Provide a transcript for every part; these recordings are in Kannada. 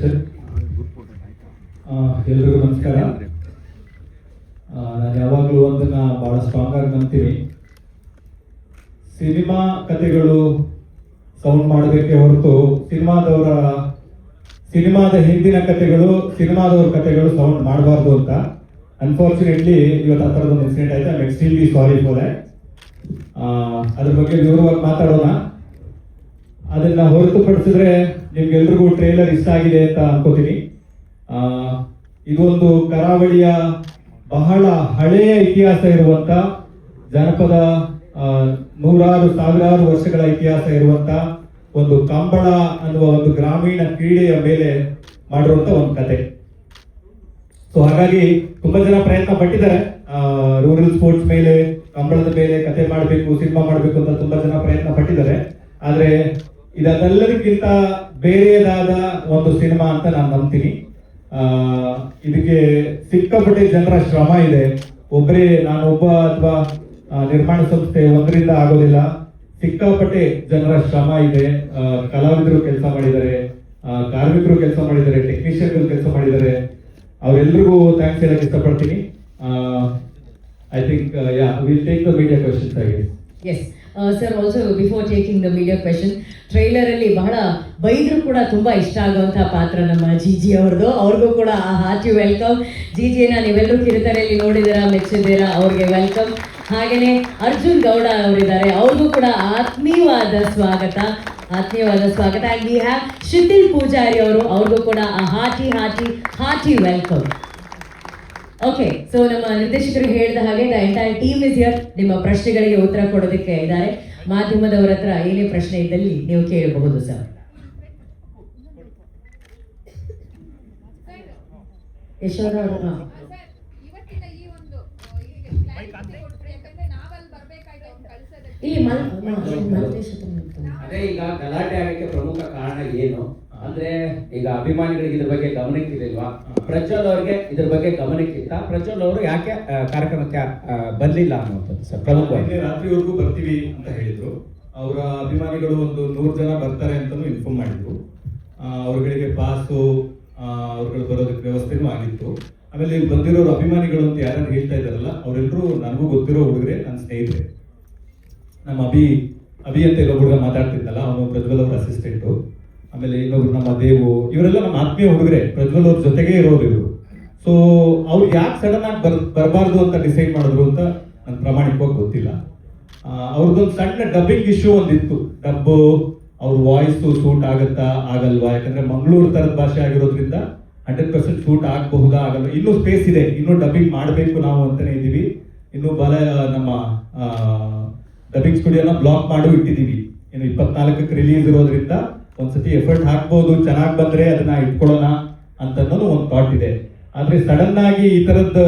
ಸೆಷನ್. ಎಲ್ರಿಗೂ ನಮಸ್ಕಾರ. ನಾನು ಯಾವಾಗಲೂ ಒಂದನ್ನ ಬಹಳ ಸ್ಟ್ರಾಂಗ್ ಆಗಿ ನಂಬ್ತೀನಿ. ಸಿನಿಮಾ ಕಥೆಗಳು ಸೌಂಡ್ ಮಾಡಬೇಕೇ ಹೊರತು ಸಿನಿಮಾದ ಹಿಂದಿನ ಕಥೆಗಳು, ಸಿನಿಮಾದವ್ರ ಕಥೆಗಳು ಸೌಂಡ್ ಮಾಡಬಾರ್ದು ಅಂತ. ಅನ್ಫಾರ್ಚುನೇಟ್ಲಿ ಇವತ್ತು ಆ ಥರದೊಂದು ಇನ್ಸಿಡೆಂಟ್ ಆಯ್ತು. I am extremely sorry for that. ಅದ್ರ ಬಗ್ಗೆ ವಿವರವಾಗಿ ಮಾತಾಡೋಣ. ಅದನ್ನ ಹೊರತುಪಡಿಸಿದ್ರೆ ನಿಮ್ಗೆಲ್ರಿಗೂ ಟ್ರೇಲರ್ ಇಷ್ಟ ಆಗಿದೆ ಅಂತ ಅನ್ಕೋತೀನಿ. ಇದೊಂದು ಕರಾವಳಿಯ ಬಹಳ ಹಳೆಯ ಇತಿಹಾಸ ಇರುವಂತ ಜನಪದ, ನೂರಾರು ಸಾವಿರಾರು ವರ್ಷಗಳ ಇತಿಹಾಸ ಇರುವಂತ ಒಂದು ಕಂಬಳ ಅನ್ನುವ ಒಂದು ಗ್ರಾಮೀಣ ಕ್ರೀಡೆಯ ಮೇಲೆ ಮಾಡಿರುವಂತ ಒಂದು ಕತೆ. ಸೊ ಹಾಗಾಗಿ ತುಂಬಾ ಜನ ಪ್ರಯತ್ನ ಪಟ್ಟಿದ್ದಾರೆ. ರೂರಲ್ ಸ್ಪೋರ್ಟ್ಸ್ ಮೇಲೆ, ಕಂಬಳದ ಮೇಲೆ ಕತೆ ಮಾಡಬೇಕು, ಸಿನಿಮಾ ಮಾಡಬೇಕು ಅಂತ ತುಂಬಾ ಜನ ಪ್ರಯತ್ನ ಪಟ್ಟಿದ್ದಾರೆ. ಆದ್ರೆ ಇದೆಲ್ಲದಕ್ಕಿಂತ ಬೇರೆಯದಾದ ಒಂದು ಸಿನಿಮಾ ಅಂತ ನಾನು ನಂಬ್ತೀನಿ. ಇದಕ್ಕೆ ಸಿಕ್ಕಾಪಟ್ಟೆ ಜನರ ಶ್ರಮ ಇದೆ. ನಾನೊಬ್ಬ ಅಥವಾ ನಿರ್ಮಾಣ ಸಂಸ್ಥೆ ಒಂದರಿಂದ ಆಗೋದಿಲ್ಲ. ಸಿಕ್ಕಾಪಟ್ಟೆ ಜನರ ಶ್ರಮ ಇದೆ. ಕಲಾವಿದರು ಕೆಲಸ ಮಾಡಿದ್ದಾರೆ, ಕಾರ್ಮಿಕರು ಕೆಲಸ ಮಾಡಿದ್ದಾರೆ, ಟೆಕ್ನಿಷಿಯನ್ಗಳು ಕೆಲಸ ಮಾಡಿದ್ದಾರೆ. ಅವರೆಲ್ಲರಿಗೂ ಥ್ಯಾಂಕ್ಸ್ ಹೇಳಕ್ಕೆ ಇಷ್ಟಪಡ್ತೀನಿ. I think will take the media questions ಆಗಿ. Yes sir, also before taking the media question, trailer ಅಲ್ಲಿ ಬಹಳ ಬೈದ್ರು ಕೂಡ ತುಂಬಾ ಇಷ್ಟ ಆಗುವಂತಹ ಪಾತ್ರ ನಮ್ಮ ಜಿಜಿ ಅವ್ರದ್ದು. ಅವ್ರಿಗೂ ಕೂಡ ಹಾರ್ಟಿ ವೆಲ್ಕಮ್. ಜಿಜಿನ ನೀವೆಲ್ಲರೂ ಕಿರುತೆರೆಯಲ್ಲಿ ನೋಡಿದ್ದೀರಾ, ಮೆಚ್ಚಿದ್ದೀರಾ, ಅವ್ರಿಗೆ ವೆಲ್ಕಮ್. ಹಾಗೇನೆ ಅರ್ಜುನ್ ಗೌಡ ಅವರಿದ್ದಾರೆ, ಅವ್ರಿಗೂ ಕೂಡ ಆತ್ಮೀಯವಾದ ಸ್ವಾಗತ. ಅಂಡ್ ವಿ ಹ್ಯಾವ್ ಶಿಥಿಲ್ ಪೂಜಾರಿ ಅವರು, ಅವ್ರಿಗೂ ಕೂಡ ಹಾರ್ಟಿ ವೆಲ್ಕಮ್. ಓಕೆ, ಸೊ ನಮ್ಮ ನಿರ್ದೇಶಕರು ಹೇಳಿದ ಹಾಗೆ the entire team is here. ನಿಮ್ಮ ಪ್ರಶ್ನೆಗಳಿಗೆ ಉತ್ತರ ಕೊಡೋದಕ್ಕೆ ಇದ್ದಾರೆ. ಮಾಧ್ಯಮದವರ ಹತ್ರ ಏನೇ ಪ್ರಶ್ನೆ ಇದ್ದಲ್ಲಿ ನೀವು ಕೇಳಬಹುದು ಸರ್. ಯಶೋಧ ಅವರು ಇಲ್ಲಿ ಅದೇ ಈಗ ಗಲಾಟೆ ಆಗಕ್ಕೆ ಪ್ರಮುಖ ಕಾರಣ ಏನು ಅಂದ್ರೆ, ಈಗ ಅಭಿಮಾನಿಗಳಿಗೆ ಇದ್ರ ಬಗ್ಗೆ ಗಮನಕ್ಕಿರಲಿಲ್ವಾ? ಪ್ರಜ್ವಲ್ ಅವ್ರಿಗೆ ಇದ್ರ ಬಗ್ಗೆ ಗಮನಕ್ಕಿತ್ತ? ಪ್ರಜ್ವಲ್ ಅವರು ಯಾಕೆ ಕಾರ್ಯಕ್ರಮಕ್ಕೆ ಬರ್ಲಿಲ್ಲ ಅನ್ನುವಂಥದ್ದು ಸರ್ ಪ್ರಮುಖವಾಗಿ. ರಾತ್ರಿವರೆಗೂ ಬರ್ತೀವಿ ಅಂತ ಹೇಳಿದ್ರು. ಅವರ ಅಭಿಮಾನಿಗಳು ಒಂದು 100 ಜನ ಬರ್ತಾರೆ ಅಂತಾನು ಇನ್ಫಾರ್ಮ್ ಮಾಡಿದ್ರು. ಅವ್ರಗಳಿಗೆ ಪಾಸು, ಅವ್ರುಗಳು ಬರೋದಕ್ಕೆ ವ್ಯವಸ್ಥೆನೂ ಆಗಿತ್ತು. ಆಮೇಲೆ ಇಲ್ಲಿ ಬಂದಿರೋರು ಅಭಿಮಾನಿಗಳು ಅಂತ ಯಾರು ಹೇಳ್ತಾ ಇದ್ದಾರಲ್ಲ, ಅವರೆಲ್ಲರೂ ನನಗೂ ಗೊತ್ತಿರೋ ಹುಡುಗರೆ, ನನ್ನ ಸ್ನೇಹಿತರೆ. ನಮ್ಮ ಅಭಿ ಅಂತ ಇರೋ ಹುಡುಗ ಮಾತಾಡ್ತಿದ್ದಲ್ಲ, ಅವನು ಪ್ರಜ್ವಲ್ ಅವ್ರ ಅಸಿಸ್ಟೆಂಟು. ಆಮೇಲೆ ಇನ್ನೊಬ್ರು ನಮ್ಮ ದೇವು, ಇವರೆಲ್ಲ ನಮ್ಮ ಆತ್ಮೀಯ ಹುಡುಗರೆ, ಪ್ರಜ್ವಲ್ ಅವ್ರ ಜೊತೆಗೆ ಇರೋರು ಇವರು. ಸೊ ಅವ್ರು ಯಾಕೆ ಸಡನ್ ಆಗಿ ಬರಬಾರ್ದು ಅಂತ ಡಿಸೈಡ್ ಮಾಡಿದ್ರು ಅಂತ ನನ್ ಪ್ರಾಮಾಣಿಕವಾಗಿ ಗೊತ್ತಿಲ್ಲ. ಅವ್ರದ್ದೊಂದು ಸಣ್ಣ ಡಬ್ಬಿಂಗ್ ಇಶ್ಯೂ ಒಂದಿತ್ತು. ಡಬ್ಬು ಅವ್ರ ವಾಯ್ಸು ಸೂಟ್ ಆಗುತ್ತಾ ಆಗಲ್ವಾ? ಯಾಕಂದ್ರೆ ಮಂಗಳೂರು ತರದ ಭಾಷೆ ಆಗಿರೋದ್ರಿಂದ 100% ಶೂಟ್ ಆಗಬಹುದಾ ಆಗಲ್ಲ, ಇನ್ನೂ ಸ್ಪೇಸ್ ಇದೆ, ಇನ್ನೂ ಡಬ್ಬಿಂಗ್ ಮಾಡಬೇಕು ನಾವು ಅಂತಾನೆ ಇದೀವಿ. ಇನ್ನು ನಮ್ಮ ಡಬ್ಬಿಂಗ್ ಸ್ಟುಡಿಯೋನ ಬ್ಲಾಕ್ ಮಾಡಿ ಇಟ್ಟಿದೀವಿ. ಇನ್ನು 24ಕ್ಕೆ ರಿಲೀಸ್ ಇರೋದ್ರಿಂದ ಒಂದ್ಸತಿ ಎಫರ್ಟ್ ಹಾಕ್ಬೋದು, ಚೆನ್ನಾಗಿ ಬಂದ್ರೆ ಅದನ್ನ ಇಟ್ಕೊಳ್ಳೋಣ ಅಂತ ಅನ್ನೋದು ಒಂದು ಥಾಟ್ ಇದೆ. ಆದ್ರೆ ಸಡನ್ ಆಗಿ ಈ ತರದ್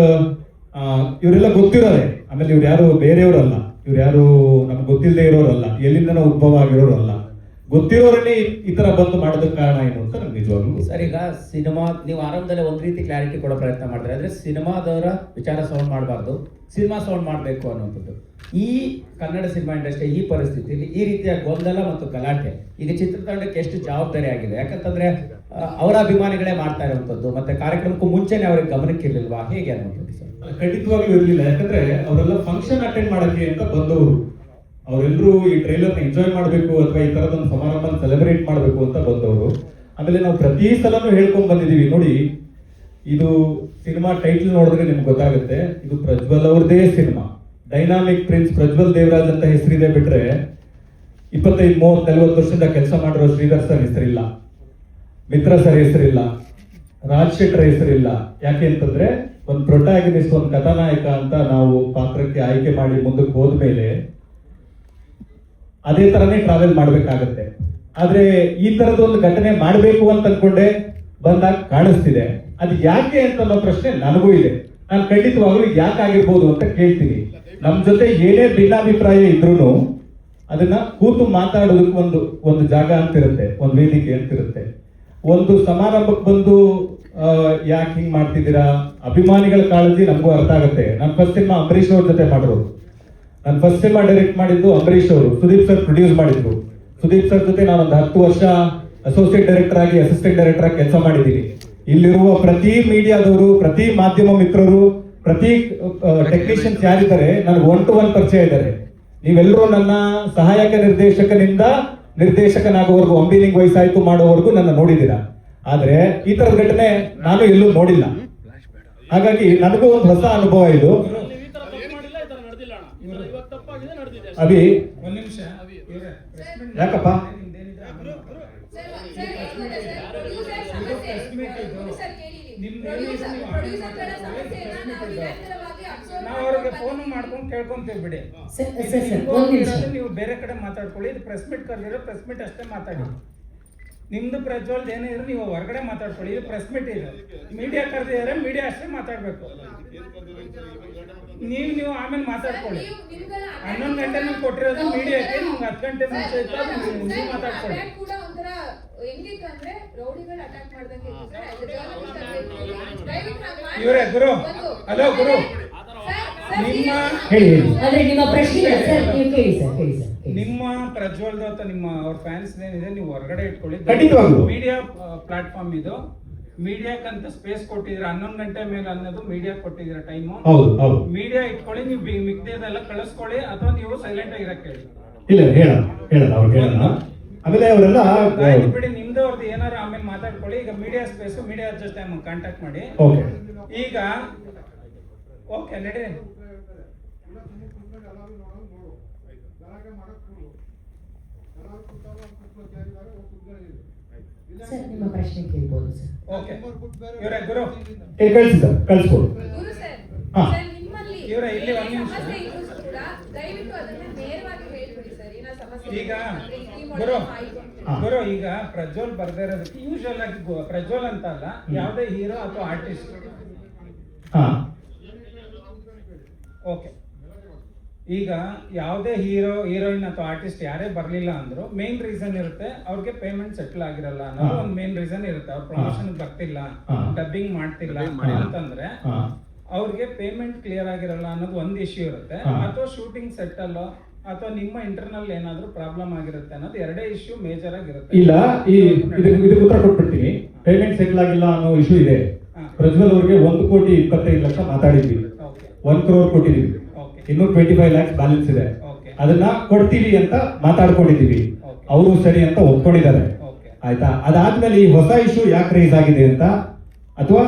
ಇವರೆಲ್ಲ ಗೊತ್ತಿರೋರೆ. ಆಮೇಲೆ ಇವ್ರು ಯಾರು ಬೇರೆಯವರಲ್ಲ, ಇವ್ರು ಯಾರು ನಮ್ಗೆ ಗೊತ್ತಿಲ್ಲದೆ ಇರೋರಲ್ಲ, ಎಲ್ಲಿಂದನೋ ಉದ್ಭವ ಆಗಿರೋರಲ್ಲ, ಗೊತ್ತಿರೋರನ್ನೇ ಈ ತರ ಬಂದು ಮಾಡೋದಕ್ಕೆ ಕಾರಣ ಏನು ಅಂತ ನಮ್ಗೆ ನಿಜವಾಗ್ಲೂ ಸರ್. ಈಗ ಸಿನಿಮಾ ನೀವು ಆರಂಭದಲ್ಲಿ ಒಂದ್ ರೀತಿ ಕ್ಲಾರಿಟಿ ಕೊಡೋ ಪ್ರಯತ್ನ ಮಾಡಿದ್ರೆ, ಅಂದ್ರೆ ಸಿನಿಮಾದವರ ವಿಚಾರ ಸೌಂಡ್ ಮಾಡಬಾರ್ದು, ಸಿನಿಮಾ ಸೌಂಡ್ ಮಾಡಬೇಕು ಅನ್ನುವಂಥದ್ದು. ಈ ಕನ್ನಡ ಸಿನಿಮಾ ಇಂಡಸ್ಟ್ರಿ ಈ ಪರಿಸ್ಥಿತಿಯಲ್ಲಿ ಈ ರೀತಿಯ ಗೊಂದಲ ಮತ್ತು ಗಲಾಟೆ ಈಗ ಚಿತ್ರತಂಡಕ್ಕೆ ಎಷ್ಟು ಜವಾಬ್ದಾರಿ ಆಗಿದೆ? ಯಾಕಂತಂದ್ರೆ ಅವರ ಅಭಿಮಾನಿಗಳೇ ಮಾಡ್ತಾ ಇರುವಂತದ್ದು, ಮತ್ತೆ ಕಾರ್ಯಕ್ರಮಕ್ಕೂ ಮುಂಚೆನೆ ಅವ್ರಿಗೆ ಗಮನಕ್ಕಿರ್ಲಿಲ್ವಾ, ಹೇಗೆ ಅನ್ನುವಂಥದ್ದು ಸರ್? ಖಂಡಿತವಾಗ್ಲೂ ಇರಲಿಲ್ಲ. ಯಾಕಂದ್ರೆ ಅವರೆಲ್ಲ ಫಂಕ್ಷನ್ ಅಟೆಂಡ್ ಮಾಡಕ್ಕೆ ಅಂತ ಬಂದವರು. ಅವರೆಲ್ಲರೂ ಈ ಟ್ರೈಲರ್ನ ಎಂಜಾಯ್ ಮಾಡಬೇಕು ಅಥವಾ ಈ ತರದೊಂದು ಸಮಾರಂಭ ಸೆಲೆಬ್ರೇಟ್ ಮಾಡಬೇಕು ಅಂತ ಬಂದವರು. ಆಮೇಲೆ ನಾವು ಪ್ರತಿ ಸಲನೂ ಹೇಳ್ಕೊಂಡ್ ಬಂದಿದೀವಿ, ನೋಡಿ ಇದು ಸಿನಿಮಾ ಟೈಟಲ್ ನೋಡಿದ್ರೆ ನಿಮ್ಗೆ ಗೊತ್ತಾಗುತ್ತೆ, ಇದು ಪ್ರಜ್ವಲ್ ಅವ್ರದೇ cinema. Dynamic prince Prajwal Devaraj ಅಂತ ಹೆಸರಿದೆ ಬಿಟ್ರೆ 25, 30, 40 ವರ್ಷದಿಂದ ಕೆಲಸ ಮಾಡಿರೋ ಶ್ರೀಧರ್ ಸರ್ ಹೆಸರಿಲ್ಲ, ಮಿತ್ರ ಸರ್ ಹೆಸರಿಲ್ಲ, ರಾಜ್ ಶೆಟ್ಟರ್ ಹೆಸರಿಲ್ಲ. ಯಾಕೆ ಅಂತಂದ್ರೆ ಒಂದು ಪ್ರೊಟಾಗನಿಸ್ಟ್, ಒಂದು ಕಥಾನಾಯಕ ಅಂತ ನಾವು ಪಾತ್ರಕ್ಕೆ ಆಯ್ಕೆ ಮಾಡಿ ಮುಂದಕ್ಕೆ ಹೋದ್ಮೇಲೆ ಅದೇ ತರನೇ ಟ್ರಾವೆಲ್ ಮಾಡ್ಬೇಕಾಗತ್ತೆ. ಆದ್ರೆ ಈ ತರದೊಂದು ಘಟನೆ ಮಾಡಬೇಕು ಅಂತ ಅನ್ಕೊಂಡೆ ಬಂದಾಗ ಕಾಣಿಸ್ತಿದೆ. ಅದು ಯಾಕೆ ಅಂತ ಅನ್ನೋ ಪ್ರಶ್ನೆ ನನಗೂ ಇದೆ. ನಾನು ಖಂಡಿತವಾಗ್ಲೂ ಯಾಕೆ ಆಗಿರ್ಬೋದು ಅಂತ ಕೇಳ್ತೀನಿ. ನಮ್ ಜೊತೆ ಏನೇ ಭಿನ್ನಾಭಿಪ್ರಾಯ ಇದ್ರೂ ಅದನ್ನ ಕೂತು ಮಾತಾಡೋದಕ್ಕೆ ಒಂದು ಜಾಗ ಅಂತಿರುತ್ತೆ, ಒಂದು ವೇದಿಕೆ ಅಂತಿರುತ್ತೆ. ಒಂದು ಸಮಾರಂಭಕ್ಕೆ ಬಂದು ಯಾಕೆ ಹಿಂಗ್ ಮಾಡ್ತಿದ್ದೀರಾ, ಅಭಿಮಾನಿಗಳ ಕಾಳಜಿ ನಮಗೂ ಅರ್ಥ ಆಗುತ್ತೆ. ನಾನು ಫಸ್ಟ್ ಸಿನಿಮಾ ಅಂಬರೀಶ್ ಅವ್ರ ಜೊತೆ ಮಾಡಿರೋದು. ನಾನು ಫಸ್ಟ್ ಸಿನಿಮಾ ಡೈರೆಕ್ಟ್ ಮಾಡಿದ್ದು ಅಂಬರೀಶ್ ಅವರು, ಸುದೀಪ್ ಸರ್ ಪ್ರೊಡ್ಯೂಸ್ ಮಾಡಿದ್ರು. ಸುದೀಪ್ ಸರ್ ಜೊತೆ ನಾನೊಂದು 10 ವರ್ಷ ಅಸೋಸಿಯೇಟ್ ಡೈರೆಕ್ಟರ್ ಆಗಿ, ಅಸಿಸ್ಟೆಂಟ್ ಡೈರೆಕ್ಟರ್ ಆಗಿ ಕೆಲಸ ಮಾಡಿದ್ದೀನಿ. ಇಲ್ಲಿರುವ ಪ್ರತಿ ಮೀಡಿಯಾದವರು, ಪ್ರತಿ ಮಾಧ್ಯಮ ಮಿತ್ರರು, ಪ್ರತಿ ಟೆಕ್ನಿಷಿಯನ್ಸ್ ಯಾರಿದ್ದಾರೆ ನನಗೆ 1 to 1 ಪರಿಚಯ ಇದ್ದಾರೆ. ನೀವೆಲ್ಲರೂ ನನ್ನ ಸಹಾಯಕ ನಿರ್ದೇಶಕನಿಂದ ನಿರ್ದೇಶಕನಾಗುವವರೆಗೂ, ಅಂಬಿಲಿಂಗ್ ವಯಸ್ಸಾಯ್ತು ಮಾಡೋವರೆಗೂ ನನ್ನ ನೋಡಿದ್ದೀರಾ. ಆದ್ರೆ ಈ ತರದ ಘಟನೆ ನಾನು ಎಲ್ಲೂ ನೋಡಿಲ್ಲ. ಹಾಗಾಗಿ ನನಗೂ ಒಂದು ಹೊಸ ಅನುಭವ ಇದು. ಅಭಿ ಒಂದ್ ನಿಮಿಷ ಯಾಕಪ್ಪ ನಾವು ಅವ್ರಿಗೆ ಫೋನ್ ಮಾಡ್ಕೊಂಡು ಕೇಳ್ಕೊಂತೀವಿ ಬಿಡಿ. ನೀವು ಬೇರೆ ಕಡೆ ಮಾತಾಡ್ಕೊಳ್ಳಿ. ಇದು ಪ್ರೆಸ್ ಮೀಟ್ ಕರೆದಿರೋ ಪ್ರೆಸ್ ಮೀಟ್ ಅಷ್ಟೇ ಮಾತಾಡಿ. ನಿಮ್ದು ಪ್ರಜ್ವಲ್ದ ಏನೇ ಇದ್ರು ನೀವು ಹೊರಗಡೆ ಮಾತಾಡ್ಕೊಳ್ಳಿ. ಇದು ಪ್ರೆಸ್ ಮೀಟ್ ಇದೆ, ಮೀಡಿಯಾ ಕರೆದಿದ್ದಾರೆ, ಮೀಡಿಯಾ ಅಷ್ಟೇ ಮಾತಾಡ್ಬೇಕು. ನೀವು ಆಮೇಲೆ ಮಾತಾಡ್ಕೊಳ್ಳಿ. 11 ಗಂಟೆ ನೀವು ಕೊಟ್ಟಿರೋದು ಮೀಡಿಯಾಕ್ಕೆ, ನಿಮ್ಗೆ 10 ಗಂಟೆ ಮುಂಚೆ ಇತ್ತು, ನೀವು ಮಾತಾಡ್ಕೊಳ್ಳಿ. ಇವರೇ ಗುರು, ಹಲೋ ಗುರು, ನಿಮ್ಮ ಆದ್ರೆ ನಿಮ್ಮ ಪ್ರಶ್ನೆ ಸರ್, ನೀವು ಕೇಳಿ ಸರ್, ಕೇಳಿ ಸರ್. ನಿಮ್ಮ ಪ್ರಜ್ವಲ್ದ ಅಥವಾ ನಿಮ್ಮ ಅವ್ರ ಫ್ಯಾನ್ಸ್ ಏನಿದೆ ನೀವು ಹೊರಗಡೆ ಇಟ್ಕೊಳ್ಳಿ. ಖಂಡಿತವಾಗ್ಲೂ ಮೀಡಿಯಾ ಪ್ಲಾಟ್ಫಾರ್ಮ್ ಇದು, ಮೀಡಿಯಾಕ್ಕಂತ ಸ್ಪೇಸ್ ಕೊಟ್ಟಿದ್ರೆ 11 ಗಂಟೆ ಮೇಲೆ ಅನ್ನೋದು ಮೀಡಿಯಾ ಕೊಟ್ಟಿದ್ದೀರಾ ಟೈಮು. ಹೌದು ಹೌದು, ಮೀಡಿಯಾ ಇಟ್ಕೊಳ್ಳಿ. ನೀವು ಮಿಗ್ದೇದೆಲ್ಲ ಕಳಿಸ್ಕೊಳ್ಳಿ, ಅಥವಾ ನೀವು ಸೈಲೆಂಟ್ ಆಗಿರಕ್ಕೆ ಹೇಳಿ. ಇಲ್ಲ ಹೇಳಲ್ಲ ಅವ್ರು ಹೇಳಲ್ಲ. ಆಮೇಲೆ ಅವರೆಲ್ಲ ಬಿಡಿ, ನಿಮ್ದು ಅವ್ರದ್ದು ಏನಾರು ಆಮೇಲೆ ಮಾತಾಡ್ಕೊಳ್ಳಿ. ಈಗ ಮೀಡಿಯಾ ಸ್ಪೇಸ್, ಮೀಡಿಯಾ ಜೊತೆ ಕಾಂಟ್ಯಾಕ್ಟ್ ಮಾಡಿ. ಓಕೆ, ಈಗ ಓಕೆ ನಡಿ. ಸರ್ ನಿಮ್ಮ ಪ್ರಶ್ನೆ ಕೇಳ್ಬೋದು ಸರ್. ಓಕೆ ಇವರೇ ಗುರು, ಕಳಿಸಿ ಸರ್, ಕಳಿಸ್ಬೋದು. ಗುರು ಸರ್, ಹಾ. ಸರ್ ನಿಮ್ಮಲ್ಲಿ ಇವರೇ ಇಲ್ಲಿ ಒಂದು ನಿಮಿಷ. ಸಮಸ್ಯೆ ಇದ್ರೂ ಕೂಡ ದಯವಿಟ್ಟು ಅದನ್ನ ನೇರವಾಗಿ ಹೇಳ್ಬಿಡಿ ಸರ್. ಏನೋ ಸಮಸ್ಯೆ ಈಗ ಅಂದ್ರೆ ಈ ಟೀಮ್ ಗುರು, ಒಳಗೆ ಆಯ್ತು ಅಂತ. ಹಾ. ಗುರು, ಈಗ ಪ್ರಜ್ವಲ್ ಬರ್ದೇ ಇರೋದಕ್ಕೆ ಯೂಶುವಲ್ ಆಗಿ ಪ್ರಜ್ವಲ್ ಅಂತ ಅಲ್ಲ, ಯಾವುದೇ ಹೀರೋ ಅಥವಾ ಆರ್ಟಿಸ್ಟ್. ಹಾ, ಓಕೆ, ಈಗ ಯಾವುದೇ ಹೀರೋಯಿನ್ ಅಥವಾ ಆರ್ಟಿಸ್ಟ್ ಯಾರೇ ಬರ್ಲಿಲ್ಲ ಅಂದ್ರು ಮೇನ್ ರೀಸನ್ ಇರುತ್ತೆ, ಅವ್ರಿಗೆ ಪೇಮೆಂಟ್ ಸೆಟ್ಲ್ ಆಗಿರಲ್ಲ ಅನ್ನೋದು ಒಂದು ಮೇನ್ ರೀಸನ್ ಇರುತ್ತೆ. ಅವ್ರ ಪ್ರಮೋಷನ್ ಬರ್ತಿಲ್ಲ, ಡಬ್ಬಿಂಗ್ ಮಾಡ್ತಿಲ್ಲ ಅಂತಂದ್ರೆ ಅವ್ರಿಗೆ ಪೇಮೆಂಟ್ ಕ್ಲಿಯರ್ ಆಗಿರಲ್ಲ ಅನ್ನೋದು ಒಂದು ಇಶ್ಯೂ ಇರುತ್ತೆ. ಅಥವಾ ಶೂಟಿಂಗ್ ಸೆಟ್ ಅಲ್ಲೋ ಅಥವಾ ನಿಮ್ಮ ಇಂಟರ್ನಲ್ ಏನಾದ್ರೂ ಪ್ರಾಬ್ಲಮ್ ಆಗಿರುತ್ತೆ ಅನ್ನೋದು ಎರಡೇ ಇಶ್ಯೂ ಮೇಜರ್ ಆಗಿರುತ್ತೆ. ಇಲ್ಲ, ಇದಕ್ಕೆ ಉತ್ತರ ಕೊಟ್ಬಿಡ್ತೀನಿ. ಪೇಮೆಂಟ್ ಸೆಟ್ಲ್ ಆಗಿಲ್ಲ ಅನ್ನೋ ಇಶ್ಯೂ ಇದೆ. ಪ್ರಜ್ವಲ್ ಅವ್ರಿಗೆ 1,25,00,000 ಮಾತಾಡಿದ್ವಿ, 1 crore ಕೊಟ್ಟಿದೀವಿ, ಇನ್ನೂ 25 lakhs ಬ್ಯಾಲೆನ್ಸ್ ಇದೆ. ಅದನ್ನ ಕೊಡ್ತೀವಿ ಅಂತ ಮಾತಾಡ್ಕೊಂಡಿದೀವಿ. ಅವರು ಸರಿ ಅಂತ ಒಪ್ಕೊಂಡಿದ್ದಾರೆ. ಆಯ್ತಾ? ಅದಾದ್ಮೇಲೆ ಈ ಹೊಸ ಇಶ್ಯೂ ಯಾಕೆ ರೈಸ್ ಆಗಿದೆ ಅಂತ, ಅಥವಾ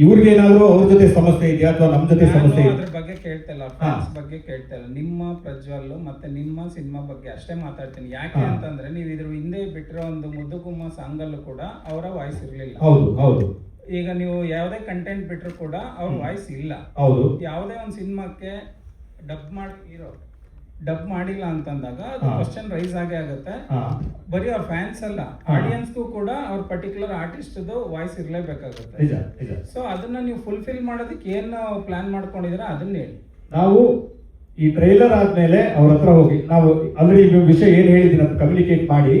ಇವ್ರಿಗೆ ಏನಾದ್ರು ಅವ್ರ ಜೊತೆ ಸಮಸ್ಯೆ ಇದೆಯಾ ಅಥವಾ ನಮ್ ಜೊತೆ ಸಮಸ್ಯೆ ಇದೆಯಾ? ಅದ್ರ ಬಗ್ಗೆ ಕೇಳ್ತಿಲ್ಲ, ಫ್ಯಾನ್ಸ್ ಬಗ್ಗೆ ಕೇಳ್ತಿಲ್ಲ. ನಿಮ್ಮ ಪ್ರಜ್ವಲ್ ಮತ್ತೆ ನಿಮ್ಮ ಸಿನಿಮಾ ಬಗ್ಗೆ ಅಷ್ಟೇ ಮಾತಾಡ್ತೀನಿ. ಯಾಕೆ ಅಂತಂದ್ರೆ ನೀವು ಇದ್ರ ಹಿಂದೆ ಬಿಟ್ಟಿರೋ ಒಂದು ಮುದ್ದುಗುಮ್ಮ ಸಾಂಗ್ ಅಲ್ಲೂ ಕೂಡ ಅವರ ವಾಯ್ಸ್ ಇರ್ಲಿಲ್ಲ. ಹೌದು ಹೌದು. ಈಗ ನೀವು ಯಾವುದೇ ಕಂಟೆಂಟ್ ಬಿಟ್ರು ಕೂಡ ಅವ್ರ ವಾಯ್ಸ್ ಇಲ್ಲ. ಹೌದು. ಯಾವುದೇ ಒಂದು ಸಿನಿಮಾಕ್ಕೆ ಡಬ್ ಮಾಡಿಲ್ಲ ಅಂತಂದಾಗ ಅದು ಕ್ವಶನ್ ರೈಸ್ ಆಗೇ ಆಗುತ್ತೆ. ಬರೀ ಅವ್ರ ಫ್ಯಾನ್ಸ್ ಅಲ್ಲ, ಆಡಿಯನ್ಸ್ಗೂ ಕೂಡ ಅವ್ರ ಪರ್ಟಿಕ್ಯುಲರ್ ಆರ್ಟಿಸ್ಟ್ ವಾಯ್ಸ್ ಇರ್ಲೇಬೇಕಾಗುತ್ತೆ. ಸೊ ಅದನ್ನ ನೀವು ಫುಲ್ಫಿಲ್ ಮಾಡೋದಕ್ಕೆ ಏನ್ ಪ್ಲಾನ್ ಮಾಡ್ಕೊಂಡಿದ್ದೀರಾ ಅದನ್ನ ಹೇಳಿ. ನಾವು ಈ ಟ್ರೈಲರ್ ಆದ್ಮೇಲೆ ಅವ್ರ ಹತ್ರ ಹೋಗಿ, ನಾವು ಆಲ್ರೆಡಿ ಈ ವಿಷಯ ಏನ್ ಹೇಳಿದೀನಿ ಅಂತ ಕಮ್ಯುನಿಕೇಟ್ ಮಾಡಿ,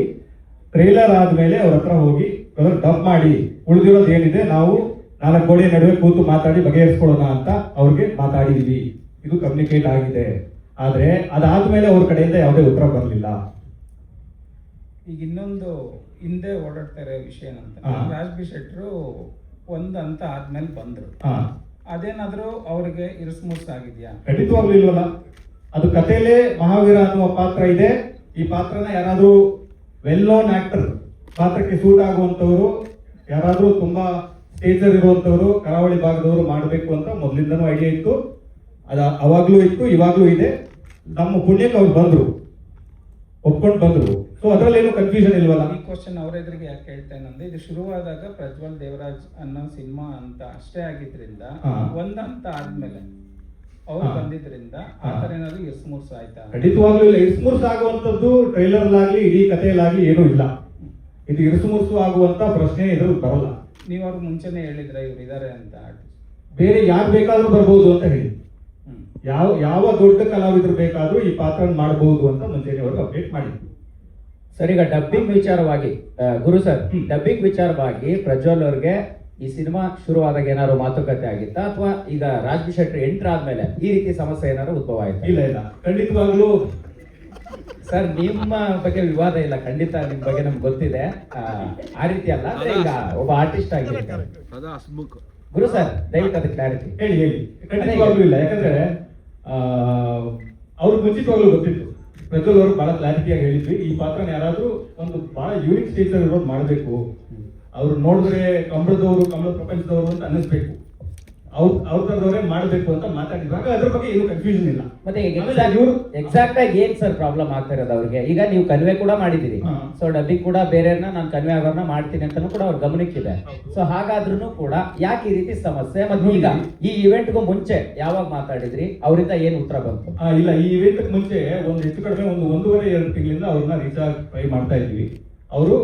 ಟ್ರೈಲರ್ ಆದ್ಮೇಲೆ ಅವ್ರ ಹತ್ರ ಹೋಗಿ ಡಬ್ ಮಾಡಿ ಉಳಿದಿರೋದು ಏನಿದೆ ನಾವು 4 ಗೋಡೆ ನಡುವೆ ಕೂತು ಮಾತಾಡಿ ಬಗೆಹರಿಸ್ಕೊಳ್ಳೋಣ ಅಂತ ಅವ್ರಿಗೆ ಮಾತಾಡಿದೀವಿ. ಇದು ಕಮ್ಯುನಿಕೇಟ್ ಆಗಿದೆ. ಆದ್ರೆ ಅದಾದ್ಮೇಲೆ ಅವ್ರ ಕಡೆಯಿಂದ ಯಾವುದೇ ಉತ್ತರ ಬರಲಿಲ್ಲ. ಈಗ ಇನ್ನೊಂದು ಹಿಂದೆ ಓಡಾಡ್ತಾ ಇರೋ ವಿಷಯ ಏನಂತ, ರಾಜ್ ಬಿ ಶೆಟ್ರು ಒಂದ್ ಹಂತ ಆದ್ಮೇಲೆ ಬಂದ್ರು. ಅದೇನಾದ್ರೂ ಅವ್ರಿಗೆ ಇರಿಸುಮುರ್ಸು ಆಗಿದ್ಯಾ? ಖಂಡಿತವಾಗ್ಲೂ ಇಲ್ವಲ್ಲ. ಅದು ಕಥೆಯಲ್ಲೇ ಮಹಾವೀರ ಅನ್ನುವ ಪಾತ್ರ ಇದೆ. ಈ ಪಾತ್ರನ ಯಾರಾದ್ರೂ ವೆಲ್ ನೋನ್ ಆಕ್ಟರ್, ಪಾತ್ರಕ್ಕೆ ಸೂಟ್ ಆಗುವಂತವ್ರು, ಯಾರಾದ್ರೂ ತುಂಬಾ ಸ್ಟೇಜರ್ ಇರುವಂತವ್ರು, ಕರಾವಳಿ ಭಾಗದವರು ಮಾಡಬೇಕು ಅಂತ ಮೊದಲಿಂದನೂ ಐಡಿಯಾ ಇತ್ತು. ಅವಾಗ್ಲೂ ಇತ್ತು, ಇವಾಗ್ಲೂ ಇದೆ. ನಮ್ಮ ಪುಣ್ಯಕ್ಕೆ ಅವ್ರು ಬಂದ್ರು, ಒಪ್ಕೊಂಡು ಬಂದ್ರು. ಸೊ ಅದ್ರಲ್ಲೇನು ಕನ್ಫ್ಯೂಷನ್ ಇಲ್ವಲ್ಲ. ಈ ಕ್ವಶನ್ ಅವ್ರ ಎದುರಿಗೆ ಯಾಕೆ ಹೇಳ್ತೇನೆ ಅಂದ್ರೆ, ಇದು ಶುರುವಾದಾಗ ಪ್ರಜ್ವಲ್ ದೇವರಾಜ್ ಅನ್ನೋ ಸಿನಿಮಾ ಅಂತ ಅಷ್ಟೇ ಆಗಿದ್ರಿಂದ ಒಂದ್ ಹಂತ ಆದ್ಮೇಲೆ ಅವ್ರು ಬಂದಿದ್ರಿಂದ ಆ ತರ ಏನಾದ್ರು ಇರ್ಸ್ಮುರ್ಸ್ ಆಯ್ತಾ? ಖಂಡಿತವಾಗ್ಲೂ ಇಲ್ಲ. ಇರ್ಸ್ಮುರ್ಸ್ ಆಗುವಂತದ್ದು ಟ್ರೈಲರ್ ಆಗ್ಲಿ ಇಡೀ ಕಥೆಯಲ್ಲಾಗ್ಲಿ ಏನೂ ಇಲ್ಲ. ಇದು ಇರ್ಸ್ಮುರ್ಸು ಆಗುವಂತ ಪ್ರಶ್ನೆ ಇದ್ರಲ್ಲಿ ಬರಲ್ಲ. ನೀವ್ ಅವ್ರು ಮುಂಚೆನೆ ಹೇಳಿದ್ರ ಇವ್ರು ಇದಾರೆ ಅಂತ? ಬೇರೆ ಯಾರು ಬೇಕಾದ್ರೂ ಬರ್ಬೋದು ಅಂತ ಹೇಳಿ, ಯಾವ ದೊಡ್ಡ ಕಲಾವಿದರು ಬೇಕಾದ್ರೂ ಈ ಪಾತ್ರ ಮಾಡಬಹುದು ಅಂತ ಮುಂಚೆನೆ ಅವ್ರಿಗೆ ಅಪ್ಡೇಟ್ ಮಾಡಿದ್ವಿ. ಸರ್, ಈಗ ಡಬ್ಬಿಂಗ್ ವಿಚಾರವಾಗಿ ಗುರು ಸರ್, ಡಬ್ಬಿಂಗ್ ವಿಚಾರವಾಗಿ ಪ್ರಜ್ವಲ್ ಅವ್ರಿಗೆ ಈ ಸಿನಿಮಾ ಶುರುವಾದಾಗ ಏನಾದ್ರು ಮಾತುಕತೆ ಆಗಿತ್ತಾ, ಅಥವಾ ಈಗ ರಾಜ್ ಬಿ ಶೆಟ್ಟಿ ಎಂಟರ್ ಆದ್ಮೇಲೆ ಈ ರೀತಿ ಸಮಸ್ಯೆ ಏನಾದ್ರು ಉದ್ಭವ ಆಯ್ತಾ? ಇಲ್ಲ, ಖಂಡಿತವಾಗ್ಲೂ ಸರ್ ನಿಮ್ಮ ಬಗ್ಗೆ ವಿವಾದ ಇಲ್ಲ, ಖಂಡಿತ ನಿಮ್ ಬಗ್ಗೆ ನಮ್ಗೆ ಗೊತ್ತಿದೆ. ಆ ರೀತಿ ಅಲ್ಲ, ಅಂದ್ರೆ ಈಗ ಒಬ್ಬ ಆರ್ಟಿಸ್ಟ್ ಆಗಿ ಗುರು ಸರ್ ದಯವಿಟ್ಟು ಅದಕ್ಕೆ ಕ್ಲಾರಿಟಿ ಹೇಳಿ ಖಂಡಿತವಾಗ್ಲೂ ಇಲ್ಲ. ಯಾಕಂದ್ರೆ ಅವ್ರಿಗೆ ಮುಂಚಿತವಾಗ್ಲೂ ಗೊತ್ತಿತ್ತು. ಪ್ರಜ್ವಲ್ ಅವರು ಬಹಳ ಕ್ಲಾರಿಟಿಯಾಗಿ ಹೇಳಿದ್ವಿ, ಈ ಪಾತ್ರನ ಯಾರಾದ್ರೂ ಒಂದು ಬಹಳ ಯೂನಿಕ್ ಸ್ಟೇಜ್ ಅಲ್ಲಿ ಇರೋದು ಮಾಡಬೇಕು. ಅವ್ರು ನೋಡಿದ್ರೆ ಕಮಲ ಪ್ರಪಂಚದವರು ಅಂತ ಅನ್ನಿಸ್ಬೇಕು, ಅವ್ರ ತರದವರೇ ಮಾಡಬೇಕು ಅಂತ ಮಾತಾಡಿದಾಗ ಅದ್ರ ಬಗ್ಗೆ ಏನು ಕನ್ಫ್ಯೂಷನ್ ಇಲ್ಲ. ಮತ್ತೆ ಎಕ್ಸಾಕ್ಟ್ ಆಗಿ ಏನ್ ಸರ್ ಪ್ರಾಬ್ಲಮ್ ಆಗ್ತಾ ಇರೋದು ಅವ್ರಿಗೆ? ಈಗ ನೀವು ಕನ್ವೆ ಕೂಡ ಮಾಡಿದಿರಿ, ಸೊ ಡಬ್ಬಿಂಗ್ ಕೂಡ ಬೇರೆಯವ್ರನ್ನ ನಾನು ಕನ್ವೆ ಆಗೋರ್ನ ಮಾಡ್ತೀನಿ ಅಂತಾನು ಕೂಡ ಅವ್ರ ಗಮನಕ್ಕಿದೆ. ಸೊ ಹಾಗಾದ್ರೂ ಕೂಡ ಯಾಕೆ ಈ ರೀತಿ ಸಮಸ್ಯೆ? ಮತ್ತೆ ಈಗ ಈ ಇವೆಂಟ್ಗೂ ಮುಂಚೆ ಯಾವಾಗ ಮಾತಾಡಿದ್ರಿ, ಅವರಿಂದ ಏನ್ ಉತ್ತರ ಬಂತು? ಇಲ್ಲ, ಈ ಇವೆಂಟ್ ಮುಂಚೆ ಒಂದು ಹೆಚ್ಚು ಕಡಿಮೆ 1.5-2 ತಿಂಗಳಿಂದ ಅವ್ರನ್ನ ರೀಚ್ ಆಗಿ ಟ್ರೈ ಮಾಡ್ತಾ ಇದ್ವಿ. ಅವರು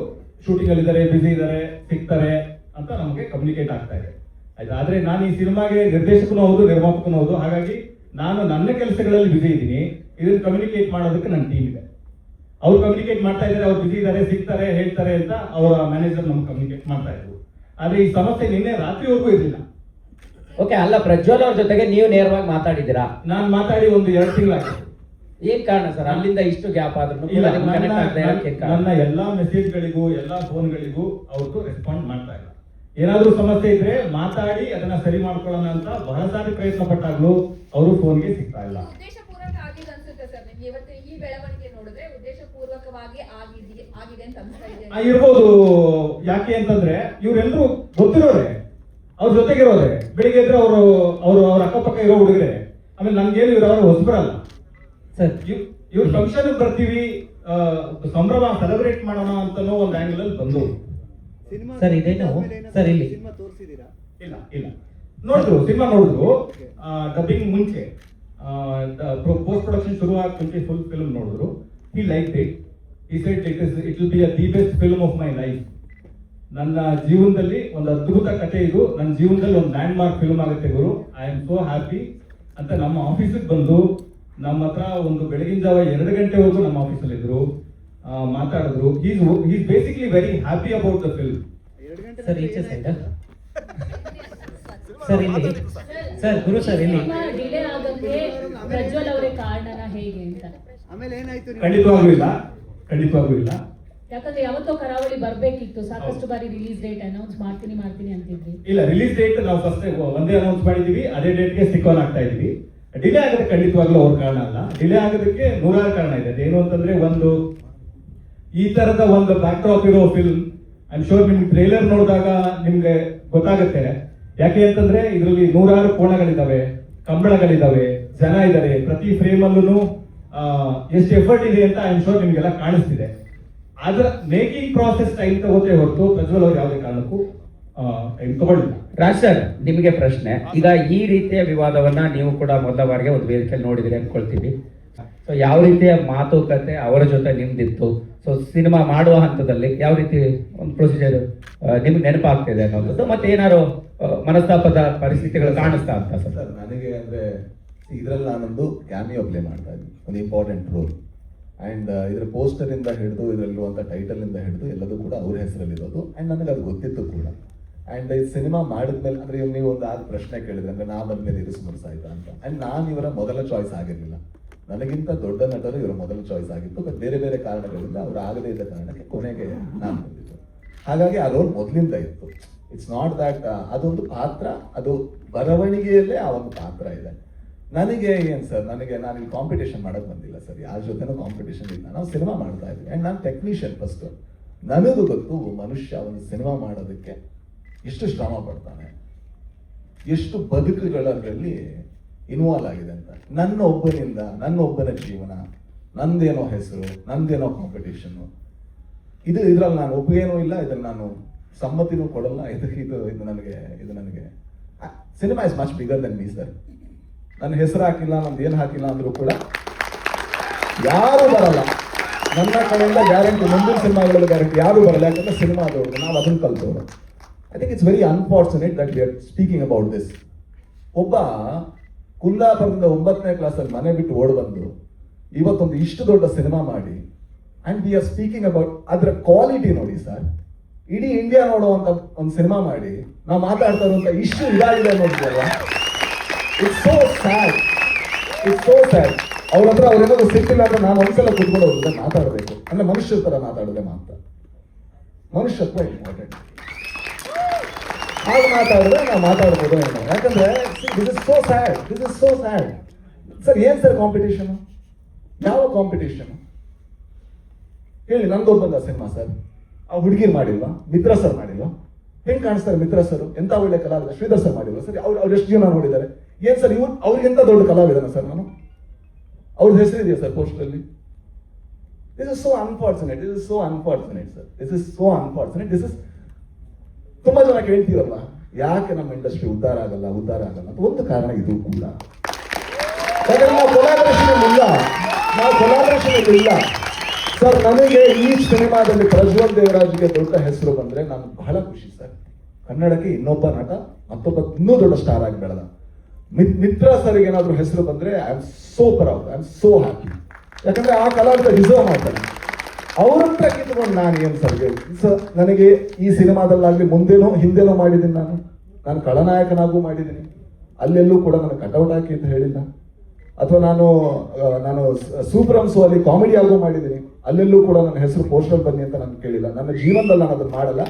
ಶೂಟಿಂಗ್ ಅಲ್ಲಿ ಇದ್ದಾರೆ, ಬಿಸಿ ಇದ್ದಾರೆ, ಸಿಗ್ತಾರೆ ಅಂತ ನಮಗೆ ಕಮ್ಯುನಿಕೇಟ್ ಆಗ್ತಾ ಇದೆ. ಆಯ್ತು, ಆದ್ರೆ ನಾನು ಈ ಸಿನಿಮಾಗೆ ನಿರ್ದೇಶಕನೂ ಹೌದು, ನಿರ್ಮಾಪಕನೂ ಹೌದು. ಹಾಗಾಗಿ ನಾನು ನನ್ನ ಕೆಲಸಗಳಲ್ಲಿ ಬಿಸಿ ಇದ್ದೀನಿ. ಇದನ್ನ ಕಮ್ಯುನಿಕೇಟ್ ಮಾಡೋದಕ್ಕೆ ನನ್ನ ಟೀಮ್ ಇದೆ. ಅವ್ರು ಕಮ್ಯುನಿಕೇಟ್ ಮಾಡ್ತಾ ಇದ್ದಾರೆ, ಅವ್ರು ಬಿಸಿ ಇದ್ದಾರೆ, ಸಿಗ್ತಾರೆ, ಹೇಳ್ತಾರೆ ಅಂತ ಅವರ ಮ್ಯಾನೇಜರ್ ನಮ್ಗೆ ಕಮ್ಯುನಿಕೇಟ್ ಮಾಡ್ತಾ ಇದ್ರು. ಆದ್ರೆ ಈ ಸಮಸ್ಯೆ ನಿನ್ನೆ ರಾತ್ರಿವರೆಗೂ ಇರಲಿಲ್ಲ. ಓಕೆ, ಅಲ್ಲ ಪ್ರಜ್ವಲ್ ಅವ್ರ ಜೊತೆಗೆ ನೀವು ನೇರವಾಗಿ ಮಾತಾಡಿದ್ದೀರಾ? ನಾನು ಮಾತಾಡಿ 1-2 ತಿಂಗಳಾಗಿದೆ. ಏನ್ ಕಾರಣ ಸರ್ ಅಲ್ಲಿಂದ ಇಷ್ಟು ಗ್ಯಾಪ್ ಆದ್ರೂ? ನನ್ನ ಎಲ್ಲಾ ಮೆಸೇಜ್ಗಳಿಗೂ ಎಲ್ಲಾ ಫೋನ್ಗಳಿಗೂ ಅವ್ರದ್ದು ರೆಸ್ಪಾಂಡ್ ಮಾಡ್ತಾ ಇಲ್ಲ. ಏನಾದ್ರೂ ಸಮಸ್ಯೆ ಇದ್ರೆ ಮಾತಾಡಿ ಅದನ್ನ ಸರಿ ಮಾಡ್ಕೊಳ್ಳೋಣ ಅಂತ ಬಹಳ ಸಾರಿ ಪ್ರಯತ್ನ ಪಟ್ಟಾಗ್ಲೂ ಅವರು ಫೋನ್ಗೆ ಸಿಗ್ತಾ ಇಲ್ಲ. ಉದ್ದೇಶಪೂರ್ವಕ ಆಗಿದೆ ಅನ್ಸುತ್ತೆ ಸರ್ ನಿಮ್ಗೆ ಇವತ್ತು ಈ ಬೆಳವಣಿಗೆ ನೋಡಿದ್ರೆ ಉದ್ದೇಶಪೂರ್ವಕವಾಗಿ ಆಗಿದೆ ಅಂತ ಅನ್ಸ್ತಾ ಇದೆ. ಇರ್ಬೋದು. ಯಾಕೆ ಅಂತಂದ್ರೆ ಇವರೆಲ್ಲರೂ ಗೊತ್ತಿರೋರೆ, ಅವ್ರ ಜೊತೆಗಿರೋರೆ, ಬೆಳಿಗ್ಗೆ ಇದ್ರೆ ಅವ್ರ ಅಕ್ಕಪಕ್ಕ ಇರೋ ಹುಡುಗರೆ. ಆಮೇಲೆ ನನ್ಗೇನು ಇವ್ರು ಹೊಸಬರಲ್ಲ ಸರ್. ಇವ್ರ ಫಂಕ್ಷನ್ ಬರ್ತೀವಿ, ಸಂಭ್ರಮ ಸೆಲೆಬ್ರೇಟ್ ಮಾಡೋಣ ಅಂತನೋ ಒಂದು ಆಂಗಲ್ ಅಲ್ಲಿ ಬಂದು ಸರ್ ಇದೇನು ಸರ್ ಇಲ್ಲಿ ಇಲ್ಲ ನೋಡಿದ್ರು, ಸಿನಿಮಾ ನೋಡಿದ್ರು. ಡಬ್ಬಿಂಗ್ ಮುಂಚೆ ಪೋಸ್ಟ್ ಪ್ರೊಡಕ್ಷನ್ ಶುರು ಆಗ ಮುಂಚೆ ಫುಲ್ ಫಿಲ್ಮ್ ನೋಡಿದ್ರು. ಹಿ like it. He said it will be the best film of my life. ನನ್ನ ಜೀವನದಲ್ಲಿ ಒಂದು ಅದ್ಭುತ ಕಥೆ ಇದು, ನನ್ನ ಜೀವನದಲ್ಲಿ ಒಂದು ಲ್ಯಾಂಡ್ ಮಾರ್ಕ್ ಫಿಲ್ಮ್ ಆಗುತ್ತೆ ಗುರು. ಐ ಆಮ್ ಸೋ ಹ್ಯಾಪಿ ಅಂತ ನಮ್ಮ ಆಫೀಸಿಗೆ ಬಂದು ನಮ್ಮ ಹತ್ರ ಒಂದು ಬೆಳಗಿನ ಜಾವ 2 ಗಂಟೆವರೆಗೂ ನಮ್ಮ ಆಫೀಸಲ್ಲಿ ಇದ್ರು, ಮಾತಾಡಿದ್ರು. Is basically very happy about the film. Sir ಈಚೆ ಸೈಡ್ ಸರ್ ಇಲ್ಲಿ ಸರ್ ಗುರು ಸರ್ ಇಲ್ಲಿ ಡಿಲೇ ಆಗೋಕ್ಕೆ ಪ್ರಜ್ವಲ್ ಅವರೇ ಕಾರಣನ ಹೇಗೆ ಅಂತ ಆಮೇಲೆ ಏನಾಯ್ತು? ಖಂಡಿತವಾಗೂ ಇಲ್ಲ. ಯಾಕಂದ್ರೆ ಯಾವತ್ತೋ ಕರಾವಳಿ ಬರ್ಬೇಕಿತ್ತು, ಸಾಕಷ್ಟು ಬಾರಿ ರಿಲೀಸ್ ಡೇಟ್ ಅನೌನ್ಸ್ ಮಾಡ್ತೀನಿ ಅಂತಿದ್ವಿ. ಇಲ್ಲ, ರಿಲೀಸ್ ಡೇಟ್ ನಾವು ಫಸ್ಟ್ ಒಂದೇ ಅನೌನ್ಸ್ ಮಾಡಿದೀವಿ, ಅದೇ ಡೇಟ್ಗೆ ಸ್ಟಿಕ್ ಆನ್ ಆಗ್ತಾ ಇದೀವಿ. ಡಿಲೇ ಆಗೋದಕ್ಕೆ ಖಂಡಿತವಾಗ್ಲೂ ಅವ್ರ ಕಾರಣ ಅಲ್ಲ. ಡಿಲೇ ಆಗೋದಕ್ಕೆ 100 ಕಾರಣ ಇದೆ. ಅದೇನು ಅಂತಂದ್ರೆ, ಒಂದು ಈ ತರದ ಒಂದು ಬ್ಯಾಕ್ ಡ್ರಾಪ್ ಇರೋ ಫಿಲ್ಮ್, ಐ ಆಮ್ ಶೋರ್ ನಿಮ್ಗೆ ಟ್ರೇಲರ್ ನೋಡಿದಾಗ ನಿಮ್ಗೆ ಗೊತ್ತಾಗುತ್ತೆ. ಯಾಕೆ ಅಂತಂದ್ರೆ ಇದರಲ್ಲಿ 100 ಕೋಣಗಳಿದಾವೆ, ಕಂಬಳಗಳಿದಾವೆ, ಜನ ಇದ್ದಾರೆ. ಪ್ರತಿ ಫ್ರೇಮ್ ಅಲ್ಲೂ ಎಷ್ಟು ಎಫರ್ಟ್ ಇದೆ ಅಂತ ಐ ಆಮ್ ಶೋರ್ ನಿಮ್ಗೆಲ್ಲ ಕಾಣಿಸ್ತಿದೆ. ಅದರ ಮೇಕಿಂಗ್ ಪ್ರಾಸೆಸ್ ಟೈಮ್ ತಗೋತೇ ಹೊರತು ಪ್ರಜ್ವಲ್ ಅವ್ರು ಯಾವುದೇ ಕಾರಣಕ್ಕೂ ಟೈಮ್ ತಗೊಳ್ಳಿಲ್ಲ. ರಾಜ್ ಸರ್ ನಿಮಗೆ ಪ್ರಶ್ನೆ. ಈಗ ಈ ರೀತಿಯ ವಿವಾದವನ್ನ ನೀವು ಕೂಡ ಮೊದಲ ಬಾರಿಗೆ ಒಂದು ವೇದಿಕೆಯಲ್ಲಿ ನೋಡಿದಿರಿ ಅನ್ಕೊಳ್ತೀವಿ. ಸೊ ಯಾವ ರೀತಿಯ ಮಾತುಕತೆ ಅವರ ಜೊತೆ ನಿಮ್ದಿತ್ತು? ಸೊ ಸಿನಿಮಾ ಮಾಡುವ ಹಂತದಲ್ಲಿ ಯಾವ ರೀತಿ ಒಂದು ಪ್ರೊಸೀಜರ್ ನಿಮ್ಗೆ ನೆನಪಾಗ್ತಿದೆ ಅನ್ನೋದು, ಮತ್ತೆ ಏನಾದ್ರು ಮನಸ್ತಾಪದ ಪರಿಸ್ಥಿತಿಗಳು ಕಾಣಿಸ್ತಾ ಅಂತ? ಸರ್ ನನಗೆ ಅಂದ್ರೆ ಇದ್ರಲ್ಲಿ ನಾನೊಂದು ಕ್ಯಾಮಿಯೋ ಪ್ಲೇ ಮಾಡ್ತಾ ಇದ್ದೀನಿ, ಒಂದು ಇಂಪಾರ್ಟೆಂಟ್ ರೋಲ್. ಆ್ಯಂಡ್ ಇದರ ಪೋಸ್ಟರ್ ಇಂದ ಹಿಡಿದು ಇದರಲ್ಲಿರುವಂಥ ಟೈಟಲ್ ಇಂದ ಹಿಡಿದು ಎಲ್ಲದೂ ಕೂಡ ಅವ್ರ ಹೆಸರಲ್ಲಿರೋದು. ಆ್ಯಂಡ್ ನನಗೆ ಅದು ಗೊತ್ತಿತ್ತು ಕೂಡ. ಆ್ಯಂಡ್ ಈ ಸಿನಿಮಾ ಮಾಡಿದ್ಮೇಲೆ ಅಂದ್ರೆ ನೀವು ಒಂದು ಆದ ಪ್ರಶ್ನೆ ಕೇಳಿದ್ರೆ, ಅಂದ್ರೆ ನಾ ಬಂದ್ಮೇಲೆ ಇದು ಸ್ಮರಿಸಾಯ್ತಾ ಅಂತ. ಆ್ಯಂಡ್ ನಾನು ಇವರ ಮೊದಲ ಚಾಯ್ಸ್ ಆಗಿರಲಿಲ್ಲ. ನನಗಿಂತ ದೊಡ್ಡ ನಟರು ಇವರ ಮೊದಲ ಚಾಯ್ಸ್ ಆಗಿತ್ತು. ಬಟ್ ಬೇರೆ ಬೇರೆ ಕಾರಣಗಳಿಂದ ಅವ್ರು ಆಗದೇ ಇದ್ದ ಕಾರಣಕ್ಕೆ ಕೊನೆಗೆ ನಾನು ಬಂದಿದ್ದು. ಹಾಗಾಗಿ ಆ ರೋಲ್ ಮೊದಲಿಂದ ಇತ್ತು. ಇಟ್ಸ್ ನಾಟ್ ದ್ಯಾಟ್ ಅದೊಂದು ಪಾತ್ರ, ಅದು ಬರವಣಿಗೆಯಲ್ಲೇ ಆ ಒಂದು ಪಾತ್ರ ಇದೆ. ನನಗೆ ಏನು ಸರ್, ನಾನು ಇಲ್ಲಿ ಕಾಂಪಿಟೇಷನ್ ಮಾಡೋಕೆ ಬಂದಿಲ್ಲ ಸರ್, ಯಾರ ಜೊತೆನೂ ಕಾಂಪಿಟೇಷನ್ ಇಲ್ಲ. ನಾವು ಸಿನಿಮಾ ಮಾಡ್ತಾ ಇದ್ವಿ. ಆ್ಯಂಡ್ ನಾನು ಟೆಕ್ನಿಷಿಯನ್ ಫಸ್ಟು. ನನಗೂ ಗೊತ್ತು ಮನುಷ್ಯ ಒಂದು ಸಿನಿಮಾ ಮಾಡೋದಕ್ಕೆ ಎಷ್ಟು ಶ್ರಮ ಪಡ್ತಾನೆ, ಎಷ್ಟು ಬದುಕುಗಳಲ್ಲಿ ಇನ್ವಾಲ್ವ್ ಆಗಿದೆ ಅಂತ. ನನ್ನೊಬ್ಬನ ಜೀವನ, ನಂದೇನೋ ಹೆಸರು, ನಂದೇನೋ ಕಾಂಪಿಟೇಷನ್ನು, ಇದ್ರಲ್ಲಿ ನಾನು ಒಪ್ಪಿಗೇನೂ ಇಲ್ಲ, ಇದ್ರಲ್ಲಿ ನಾನು ಸಮ್ಮತಿನೂ ಕೊಡಲ್ಲ. ಇದು ನನಗೆ cinema is much bigger then me sir. ನನ್ನ ಹೆಸರು ಹಾಕಿಲ್ಲ, ನಂದು ಏನು ಹಾಕಿಲ್ಲ ಅಂದ್ರೂ ಕೂಡ ಯಾರು ಬರಲ್ಲ ನನ್ನ ಕಡೆಯಿಂದ. ಗ್ಯಾರಂಟಿ ಮುಂದಿನ ಸಿನಿಮಾಗಳಲ್ಲಿ ಗ್ಯಾರಂಟಿ ಯಾರು ಬರಲ್ಲ. ಯಾಕಂದ್ರೆ ಸಿನಿಮಾ ಅದವ್ರು, ನಾವು ಅದನ್ನು ಕಲ್ತವ್ರು. I think it's very unfortunate that we are speaking about this. ಒಬ್ಬ ಕುಂದಾಪುರದಿಂದ 9ನೇ ಕ್ಲಾಸಲ್ಲಿ ಮನೆ ಬಿಟ್ಟು ಓಡ್ ಬಂದು ಇವತ್ತೊಂದು ಇಷ್ಟು ದೊಡ್ಡ ಸಿನಿಮಾ ಮಾಡಿ, and we are speaking about ಅದರ ಕ್ವಾಲಿಟಿ. ನೋಡಿ ಸರ್, ಇಡೀ ಇಂಡಿಯಾ ನೋಡುವಂತ ಒಂದು ಸಿನಿಮಾ ಮಾಡಿ ನಾವು ಮಾತಾಡ್ತಾ ಇರುವಂತ ಇಷ್ಟು ಇದಾಗಿದೆ ನೋಡಿದ್ವಲ್ಲ. It's so sad. ಅವ್ರ ಹತ್ರ ಅವ್ರೇನಾದ್ರು ಸಿಕ್ಕಿಲ್ಲ ಅಂದ್ರೆ ನಾನು ಒಂದ್ಸಲ ಕುತ್ಕೊಂಡು ಅವ್ರ ಜೊತೆ ಮಾತಾಡಬೇಕು. ಅಂದ್ರೆ ಮನುಷ್ಯರ ತರ ಮಾತಾಡಿದ್ರೆ ಮಾತ್ರ ಮನುಷ್ಯತ್ವ ಇಂಪಾರ್ಟೆಂಟ್. ಹಾಗೆ ಮಾತಾಡಿದ್ರೆ ನಾವು ಮಾತಾಡ್ಬೋದು ಏನೋ. ಯಾಕಂದ್ರೆ this is so sad. Sir ಏನ್ ಸರ್ ಕಾಂಪಿಟೇಷನ್? ಯಾವ ಕಾಂಪಿಟೇಷನ್ ಹೇಳಿ? ನಂದು ಬಂದ ಸಿನಿಮಾ ಸರ್, ಆ ಹುಡುಗಿರ್ ಮಾಡಿಲ್ವಾ? ಮಿತ್ರ ಸರ್ ಮಾಡಿಲ್ವಾ? ಹೆಂಗ್ ಕಾಣಿಸ್ತಾರೆ ಮಿತ್ರ ಸರ್? ಎಂತ ಒಳ್ಳೆ ಕಲಾವಿದ. ಶ್ರೀಧರ್ ಸರ್ ಮಾಡಿಲ್ವಾ ಸರ್? ಅವ್ರು ಎಷ್ಟು ಜನ ನೋಡಿದ್ದಾರೆ? ಏನ್ ಸರ್ ಇವ್ರು ಅವ್ರಿಗೆಂತ ದೊಡ್ಡ ಕಲಾವಿದನ ಸರ್ ನಾನು? ಅವ್ರ ಹೆಸರಿದೆಯಾ ಸರ್ ಪೋಸ್ಟರ್ ಅಲ್ಲಿ? This is so unfortunate sir. This is ತುಂಬಾ ಜನ ಕೇಳ್ತೀರಲ್ಲ, ಯಾಕೆ ನಮ್ಮ ಇಂಡಸ್ಟ್ರಿ ಉದ್ಧಾರ ಆಗಲ್ಲ ಅಂತ ಒಂದು ಕಾರಣ ಇದು ಕೂಡ. ಯಾಕಂದ್ರೆ ನಾವು ಕೊಲಾಬರೇಷನ್ ಇಲ್ಲ ಸರ್. ನನಗೆ ಈ ಸಿನಿಮಾದಲ್ಲಿ ಪ್ರಜ್ವಲ್ ದೇವರಾಜ್ಗೆ ದೊಡ್ಡ ಹೆಸರು ಬಂದ್ರೆ ನಾನು ಬಹಳ ಖುಷಿ ಸರ್. ಕನ್ನಡಕ್ಕೆ ಇನ್ನೊಬ್ಬ ನಟ ಮತ್ತೊಬ್ಬ ಇನ್ನೂ ದೊಡ್ಡ ಸ್ಟಾರ್ ಆಗಿ ಬೆಳೆದ. ಮಿತ್ರ ಸರ್ಗೆ ಏನಾದ್ರು ಹೆಸರು ಬಂದ್ರೆ I am so proud, I am so happy. ಯಾಕಂದ್ರೆ ಆ ಕಲಾವಿದ ಡಿಸರ್ವ್ ಮಾಡ್ತಾನೆ. ಅವ್ರ ಹತ್ರ ಕಿತ್ಕೊಂಡು ನಾನು ಏನು ಸರ್ ನನಗೆ ಈ ಸಿನಿಮಾದಲ್ಲಾಗ್ಲಿ ಮುಂದೇನೋ ಹಿಂದೆನೋ ಮಾಡಿದ್ದೀನಿ. ನಾನು ಖಳನಾಯಕನಾಗೂ ಮಾಡಿದ್ದೀನಿ. ಅಲ್ಲೆಲ್ಲೂ ಕೂಡ ನನಗೆ ಕಟೌಟ್ ಹಾಕಿ ಅಂತ ಹೇಳಿಲ್ಲ. ಅಥವಾ ನಾನು ಸೂಪರ್ ಅಲ್ಲಿ ಕಾಮಿಡಿ ಆಗೋ ಮಾಡಿದ್ದೀನಿ. ಅಲ್ಲೆಲ್ಲೂ ಕೂಡ ನನ್ನ ಹೆಸರು ಪೋಸ್ಟರ್ ಬನ್ನಿ ಅಂತ ನಾನು ಕೇಳಿಲ್ಲ. ನನ್ನ ಜೀವನದಲ್ಲಿ ನಾನು ಅದನ್ನು ಮಾಡಲ್ಲ.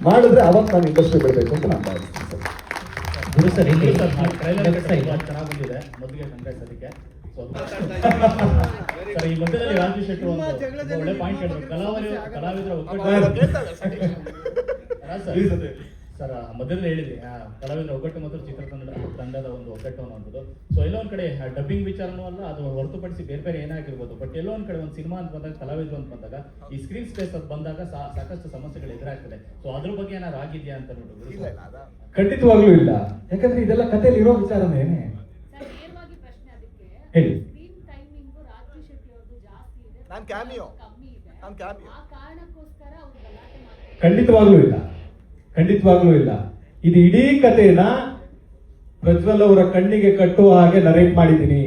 ಮಾಡಿದ್ರೆ ಅವತ್ತು ನಾನು ಇಂಡಸ್ಟ್ರಿ ಬಿಡಬೇಕು ಅಂತ ನಾನು ಭಾವಿಸ್ತೀನಿ ಸರ್. ಗುರು ಸರ್ ಇಲ್ಲಿ ಚೆನ್ನಾಗಿ ಬಂದಿದೆ. ಮೊದಲಿಗೆ ಕಂಗ್ರೆಸ್ ಅದಕ್ಕೆ. ಸರ್ ಈ ಮಧ್ಯದಲ್ಲಿ ರಾಜು ಶೆಟ್ಟಿ ಒಂದು ಒಳ್ಳೆ ಪಾಯಿಂಟ್ ಹೇಳಿದ್ರು, ಕಲಾವಿದರ ಸರ್ ಮಧ್ಯದಲ್ಲಿ ಹೇಳಿದ್ರಿ ಕಲಾವಿದರ ಒಗ್ಗಟ್ಟು ಮತ್ತು ಚಿತ್ರತಂಡದ ಒಂದು ಒಗ್ಗಟ್ಟು ಅನ್ನುವಂಥದ್ದು. ಸೊ ಎಲ್ಲೋ ಒಂದ್ ಕಡೆ ಡಬ್ಬಿಂಗ್ ವಿಚಾರನೂ ಅಲ್ಲ, ಅದು ಹೊರತುಪಡಿಸಿ ಬೇರೆ ಏನಾಗಿರ್ಬೋದು. ಬಟ್ ಎಲ್ಲೋ ಒಂದ್ ಕಡೆ ಒಂದು ಸಿನಿಮಾ ಅಂತ ಬಂದಾಗ, ಕಲಾವಿದರು ಅಂತ ಬಂದಾಗ, ಈ ಸ್ಕ್ರೀನ್ ಸ್ಪೇಸ್ ಅದು ಬಂದಾಗ ಸಾಕಷ್ಟು ಸಮಸ್ಯೆಗಳು ಎದುರಾಗ್ತದೆ. ಸೊ ಅದ್ರ ಬಗ್ಗೆ ಏನಾದ್ರು ಆಗಿದೆಯಾ ಅಂತ ನೋಡಿದ್ರು? ಖಂಡಿತವಾಗ್ಲೂ ಇಲ್ಲ. ಯಾಕಂದ್ರೆ ಇದೆಲ್ಲ ಕಥೆಯಲ್ಲಿ ಇರೋ ವಿಚಾರನೇ. ಹೇಳಿ. ಖಂಡಿತವಾಗ್ಲೂ ಇಲ್ಲ. ಇದು ಇಡೀ ಕಥೆನ ಪ್ರಜ್ವಲ್ ಅವರ ಕಣ್ಣಿಗೆ ಕಟ್ಟುವ ಹಾಗೆ ನರೇಟ್ ಮಾಡಿದ್ದೀನಿ.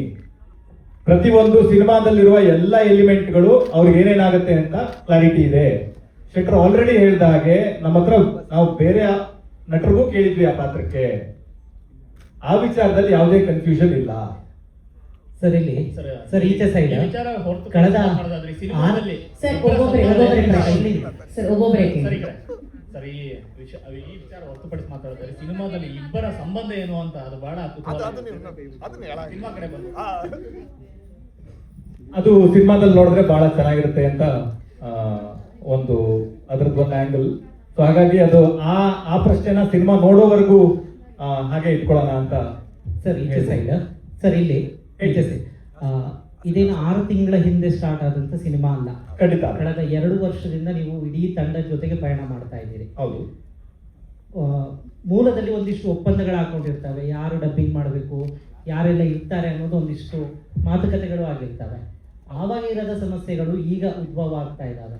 ಪ್ರತಿಯೊಂದು ಸಿನಿಮಾದಲ್ಲಿರುವ ಎಲ್ಲ ಎಲಿಮೆಂಟ್ಗಳು ಅವ್ರಿಗೆ ಏನೇನಾಗುತ್ತೆ ಅಂತ ಕ್ಲಾರಿಟಿ ಇದೆ. ಶೆಟ್ರು ಆಲ್ರೆಡಿ ಹೇಳಿದ ಹಾಗೆ ನಮ್ಮ ಹತ್ರ ನಾವು ಬೇರೆ ನಟರಿಗೂ ಕೇಳಿದ್ವಿ ಆ ಪಾತ್ರಕ್ಕೆ. ಆ ವಿಚಾರದಲ್ಲಿ ಯಾವುದೇ ಕನ್ಫ್ಯೂಷನ್ ಇಲ್ಲ ಸರ್. ಇಲ್ಲಿ ಸರ್ ಈಚೆ ಸೈಡ್ ಕಳೆದ ಸರ್ ಒಬ್ಬೊಬ್ಬರೇ ಸರ್ ಈ ವಿಚಾರ ಹೊರತುಪಡಿಸಿ ಮಾತಾಡಿದ್ರೆ ಸಿನಿಮಾದಲ್ಲಿ ಇಬ್ಬರ ಸಂಬಂಧ ಏನು ಅಂತ ಅದು ಬಹಳ ಸಿನಿಮಾ ಕಡೆ ಬಂದು ಅದು ಸಿನಿಮಾದಲ್ಲಿ ನೋಡಿದ್ರೆ ಬಹಳ ಚೆನ್ನಾಗಿರುತ್ತೆ ಅಂತ ಒಂದು ಅದ್ರದ್ದು ಒಂದು ಆಂಗಲ್. ಸೊ ಹಾಗಾಗಿ ಅದು ಆ ಪ್ರಶ್ನೆನ ಸಿನಿಮಾ ನೋಡೋವರೆಗೂ ಹಾಗೆ ಇಟ್ಕೊಳ್ಳೋಣ ಅಂತ. ಸರ್ ಈಚೆ ಸೈಡ್ ಸರ್ ಇಲ್ಲಿ ಈಚೆ ಸೈಡ್ ಇದೇನು 6 ತಿಂಗಳ ಹಿಂದೆ ಸ್ಟಾರ್ಟ್ ಆದಂತ ಸಿನಿಮಾ ಅಲ್ಲ. ಖಂಡಿತ ಕಳೆದ 2 ವರ್ಷದಿಂದ ನೀವು ಇಡೀ ತಂಡದ ಜೊತೆಗೆ ಪಯಣ ಮಾಡ್ತಾ ಇದ್ದೀರಿ. ಹೌದು. ಮೂಲದಲ್ಲಿ ಒಂದಿಷ್ಟು ಒಪ್ಪಂದಗಳು ಹಾಕೊಂಡಿರ್ತವೆ, ಯಾರು ಡಬ್ಬಿಂಗ್ ಮಾಡಬೇಕು, ಯಾರೆಲ್ಲ ಇರ್ತಾರೆ ಅನ್ನೋದು ಒಂದಿಷ್ಟು ಮಾತುಕತೆಗಳು ಆಗಿರ್ತವೆ. ಆವಾಗ ಇರದ ಸಮಸ್ಯೆಗಳು ಈಗ ಉದ್ಭವ ಆಗ್ತಾ ಇದ್ದಾವೆ.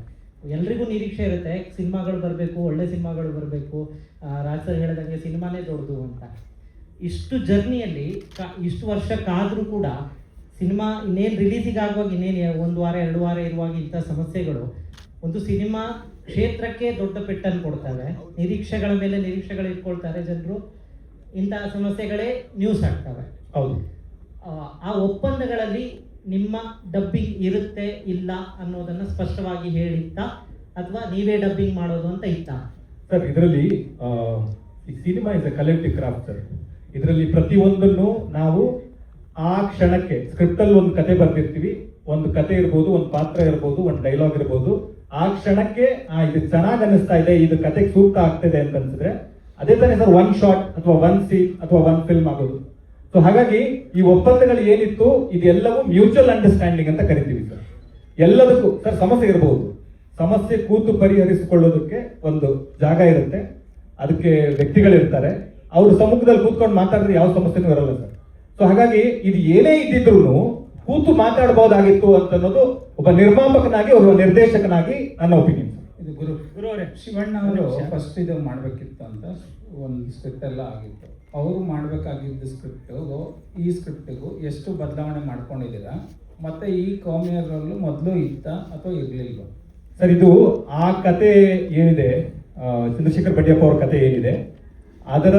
ಎಲ್ರಿಗೂ ನಿರೀಕ್ಷೆ ಇರುತ್ತೆ ಸಿನಿಮಾಗಳು ಬರಬೇಕು, ಒಳ್ಳೆ ಸಿನಿಮಾಗಳು ಬರಬೇಕು, ರಾಜ್ ಸರ್ ಹೇಳಿದಂಗೆ ಸಿನಿಮಾನೇ ದೊಡ್ಡದು ಅಂತ. ಇಷ್ಟು ಜರ್ನಿಯಲ್ಲಿ ಇಷ್ಟು ವರ್ಷ ಕಾದ್ರೂ ಕೂಡ ಸಿನಿಮಾ ಇನ್ನೇನು ರಿಲೀಸಿಗೆ ಆಗುವಾಗ ಇನ್ನೇನು 1 ವಾರ 2 ವಾರ ಇರುವಾಗ ಇಂಥ ಸಮಸ್ಯೆಗಳು ಒಂದು ಸಿನಿಮಾ ಕ್ಷೇತ್ರಕ್ಕೆ ದೊಡ್ಡ ಪೆಟ್ಟನ್ನು ಕೊಡ್ತವೆ. ನಿರೀಕ್ಷೆಗಳ ಮೇಲೆ ನಿರೀಕ್ಷೆಗಳು ಇಟ್ಕೊಳ್ತಾರೆ ಜನರು. ಇಂತಹ ಸಮಸ್ಯೆಗಳೇ ನ್ಯೂಸ್ ಆಗ್ತವೆ. ಹೌದು. ಆ ಒಪ್ಪಂದಗಳಲ್ಲಿ ನಿಮ್ಮ ಡಬ್ಬಿಂಗ್ ಇರುತ್ತೆ ಇಲ್ಲ ಅನ್ನೋದನ್ನ ಸ್ಪಷ್ಟವಾಗಿ ಹೇಳಿತ್ತಾ ಅಥವಾ ನೀವೇ ಡಬ್ಬಿಂಗ್ ಮಾಡೋದು ಅಂತ ಇತ್ತಾ? ಸರ್ ಇದರಲ್ಲಿ ಈ cinema is A collective craft sir. ಇದರಲ್ಲಿ ಪ್ರತಿಯೊಂದನ್ನು ನಾವು ಆ ಕ್ಷಣಕ್ಕೆ ಸ್ಕ್ರಿಪ್ಟಲ್ಲಿ ಒಂದು ಕತೆ ಬರ್ದಿರ್ತೀವಿ. ಒಂದು ಕತೆ ಇರ್ಬೋದು, ಒಂದು ಪಾತ್ರ ಇರ್ಬೋದು, ಒಂದು ಡೈಲಾಗ್ ಇರ್ಬೋದು. ಆ ಕ್ಷಣಕ್ಕೆ ಇದು ಚೆನ್ನಾಗಿ ಅನಿಸ್ತಾ ಇದೆ, ಇದು ಕತೆಗೆ ಸೂಕ್ತ ಆಗ್ತಿದೆ ಅಂತ ಅನ್ಸಿದ್ರೆ ಅದೇ ತಾನೇ ಸರ್ ಒನ್ ಶಾಟ್ ಅಥವಾ ಒನ್ ಸೀನ್ ಅಥವಾ ಒನ್ ಫಿಲ್ಮ್ ಆಗೋದು. ಸೊ ಹಾಗಾಗಿ ಈ ಒಪ್ಪಂದಗಳು ಏನಿತ್ತು ಇದೆಲ್ಲವೂ ಮ್ಯೂಚುವಲ್ ಅಂಡರ್ಸ್ಟ್ಯಾಂಡಿಂಗ್ ಅಂತ ಕರಿತೀವಿ ಸರ್. ಎಲ್ಲದಕ್ಕೂ ಸರ್ ಸಮಸ್ಯೆ ಇರಬಹುದು, ಸಮಸ್ಯೆ ಕೂತು ಪರಿಹರಿಸಿಕೊಳ್ಳೋದಕ್ಕೆ ಒಂದು ಜಾಗ ಇರುತ್ತೆ, ಅದಕ್ಕೆ ವ್ಯಕ್ತಿಗಳಿರ್ತಾರೆ. ಅವ್ರ ಸಮ್ಮುಖದಲ್ಲಿ ಕೂತ್ಕೊಂಡು ಮಾತಾಡಿದ್ರೆ ಯಾವ ಸಮಸ್ಯೆನೂ ಇರಲ್ಲ ಸರ್. ಸೊ ಹಾಗಾಗಿ ಇದು ಏನೇ ಇದ್ದಿದ್ರು ಕೂತು ಮಾತಾಡಬಹುದಾಗಿತ್ತು ಅಂತ ಅನ್ನೋದು ಒಬ್ಬ ನಿರ್ಮಾಪಕನಾಗಿ ಒಬ್ಬ ನಿರ್ದೇಶಕನಾಗಿ ನನ್ನ ಒಪಿನಿಯನ್. ಇದು ಗುರು ಅವರೇ, ಶಿವಣ್ಣ ಅವರು ಫಸ್ಟ್ ಇದು ಮಾಡಬೇಕಿತ್ತು ಅಂತ ಒಂದು ಸ್ಕ್ರಿಪ್ಟ್ ಎಲ್ಲ ಆಗಿತ್ತು. ಅವರು ಮಾಡಬೇಕಾಗಿದ್ದ ಸ್ಕ್ರಿಪ್ಟಿಗೂ ಈ ಸ್ಕ್ರಿಪ್ಟಿಗೂ ಎಷ್ಟು ಬದಲಾವಣೆ ಮಾಡ್ಕೊಂಡಿದ್ದೀರಾ? ಮತ್ತೆ ಈ ಕಾಮಿಯರಲ್ಲೂ ಮೊದಲು ಇತ್ತ ಅಥವಾ ಇರಲಿಲ್ವಾ? ಸರ್ ಇದು ಆ ಕತೆ ಏನಿದೆ, ಚಂದ್ರಶೇಖರ್ ಬಡ್ಡಿಯಪ್ಪ ಅವ್ರ ಕತೆ ಏನಿದೆ ಅದರ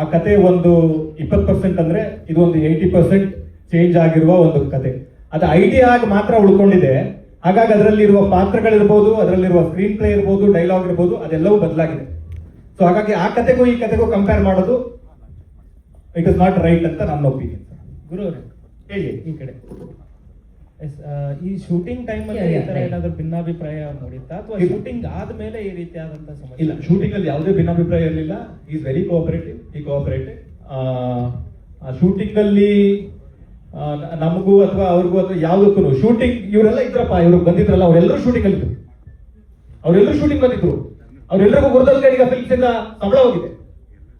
ಆ ಕತೆ ಒಂದು 20% ಅಂದ್ರೆ ಇದು ಒಂದು 80% ಚೇಂಜ್ ಆಗಿರುವ ಒಂದು ಕತೆ. ಅದು ಐಡಿಯಾ ಆಗಿ ಮಾತ್ರ ಉಳ್ಕೊಂಡಿದೆ. ಹಾಗಾಗಿ ಅದರಲ್ಲಿರುವ ಪಾತ್ರಗಳಿರ್ಬೋದು, ಅದರಲ್ಲಿರುವ ಸ್ಕ್ರೀನ್ ಪ್ಲೇ ಇರ್ಬೋದು, ಡೈಲಾಗ್ ಇರ್ಬೋದು, ಅದೆಲ್ಲವೂ ಬದಲಾಗಿದೆ. ಸೊ ಹಾಗಾಗಿ ಆ ಕತೆಗೂ ಈ ಕತೆಗೂ ಕಂಪೇರ್ ಮಾಡೋದು ಇಟ್ ಇಸ್ ನಾಟ್ ರೈಟ್ ಅಂತ ನನ್ನ ಒಪಿನಿಯನ್. ಗುರು ಅವರೇ ಹೇಳಿ. ಈ ಕಡೆ ಈ ಶೂಟಿಂಗ್ ಟೈಮ್ ಅಲ್ಲಿ ಈ ತರ ಏನಾದ್ರು ಭಿನ್ನಾಭಿಪ್ರಾಯ ಮೂಡಿತ್ತಾ ಅಥವಾ ಇಲ್ಲ. ಶೂಟಿಂಗ್ ಆದ್ಮೇಲೆ ಈ ರೀತಿಯಾದಂತ ಸಮಸ್ಯೆ? ಇಲ್ಲ, ಶೂಟಿಂಗ್ ಅಲ್ಲಿ ಯಾವುದೇ ಭಿನ್ನಾಭಿಪ್ರಾಯ ಇರಲಿಲ್ಲ. Is very cooperative. ಈ ಕೋಆಪರೇಟಿವ್ ಶೂಟಿಂಗ್ ಅಲ್ಲಿ ನಮಗೂ ಅಥವಾ ಅವ್ರಿಗೂ ಅಥವಾ ಯಾವುದಕ್ಕೂ ಶೂಟಿಂಗ್ ಇವರೆಲ್ಲ ಇದ್ರಪ್ಪ, ಇವ್ರು ಬಂದಿದ್ರಲ್ಲ ಅವರೆಲ್ಲರೂ ಶೂಟಿಂಗ್ ಅಲ್ಲಿ ಇದ್ರು. ಅವರೆಲ್ಲರೂ ಶೂಟಿಂಗ್ ಬಂದಿದ್ರು. ಅವರೆಲ್ಲರಿಗೂ ಗುರುದಲ್ಗಡಿಗ ಫಿಲ್ಮ್ಸ್ ಇಂದ ಸಂಬಳ ಹೋಗಿದೆ.